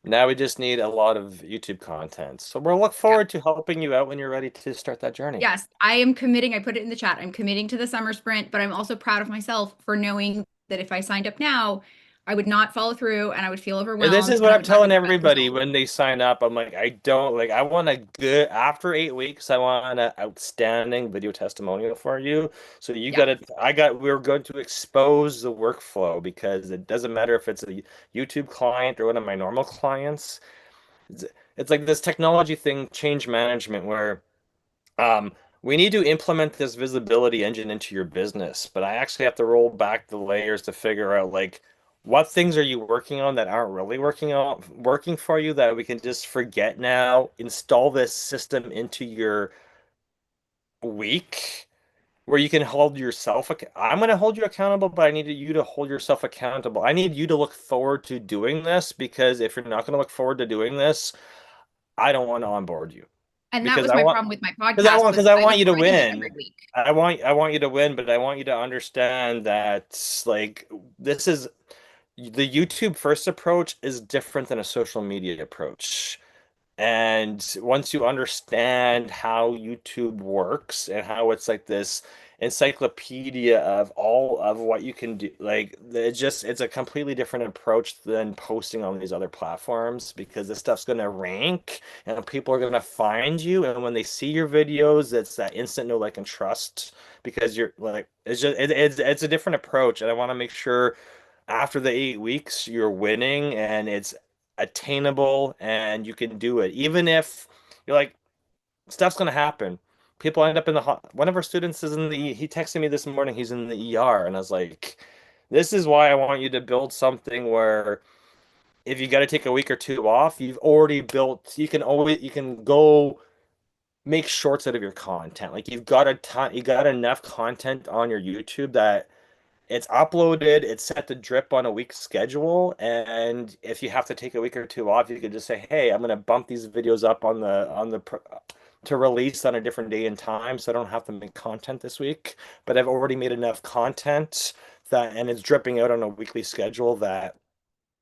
now we just need a lot of YouTube content. So we'll look forward to helping you out when you're ready to start that journey. Yes, I am committing. I put it in the chat. I'm committing to the summer sprint, but I'm also proud of myself for knowing that if I signed up now, I would not follow through and I would feel And overwhelmed. this is and what I I'm would not telling get the best everybody result. when they sign up. I'm like, I want a good, after 8 weeks, I want an outstanding video testimonial for you. So Yeah. we're going to expose the workflow because it doesn't matter if it's a YouTube client or one of my normal clients. It's, it's like this technology thing, change management, where we need to implement this visibility engine into your business, but I actually have to roll back the layers to figure out like what things are you working on that aren't really working for you that we can just forget now, install this system into your week where you can hold yourself I'm going to hold you accountable, but I need you to hold yourself accountable. I need you to look forward to doing this because if you're not going to look forward to doing this, I don't want to onboard you And that because was I my want problem with my podcast because was I I want was you to writing it every win. week. I want you to win, but I want you to understand that like this is the YouTube first approach is different than a social media approach. And once you understand how YouTube works and how it's like this encyclopedia of all of what you can do, like it's a completely different approach than posting on these other platforms because this stuff's gonna rank and people are gonna find you. And when they see your videos, it's that instant know, like, and trust because you're like it's a different approach. And I want to make sure after the 8 weeks you're winning and it's attainable and you can do it. Even if you're like, stuff's gonna happen. People end up in the one of our students is in the he texted me this morning, he's in the ER, and I was like, this is why I want you to build something where if you got to take a week or two off, you've already built, you can go make shorts out of your content. Like you've got a ton, you got enough content on your YouTube that it's uploaded, it's set to drip on a week's schedule, and if you have to take a week or two off, you could just say, "Hey, I'm going to bump these videos up to release on a different day and time, so I don't have to make content this week, but I've already made enough content and it's dripping out on a weekly schedule that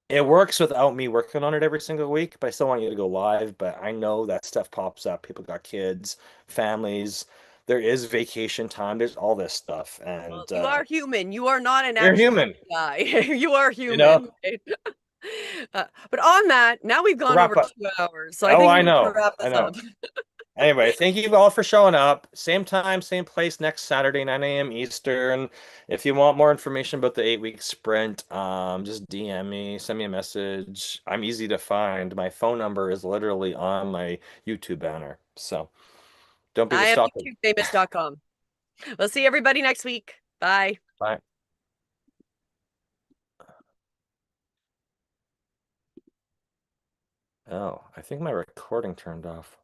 it works without me working on it every single week, but I still want you to go live. But I know that stuff pops up. People got kids, families. There is vacation time. There's all this stuff, Well, and you are human. You are not an you're actual human. guy. You are You know, human. Right? But on that, now we've gone wrap over up. 2 hours, so I Oh, think I we can know. wrap I this know. up. Anyway, thank you all for showing up. Same time, same place next Saturday, 9 a.m. Eastern. If you want more information about the 8 week sprint, just DM me, send me a message. I'm easy to find. My phone number is literally on my YouTube banner. So don't be the I am stalker. YouTubefamous.com. We'll see everybody next week. Bye. Bye. Oh, I think my recording turned off.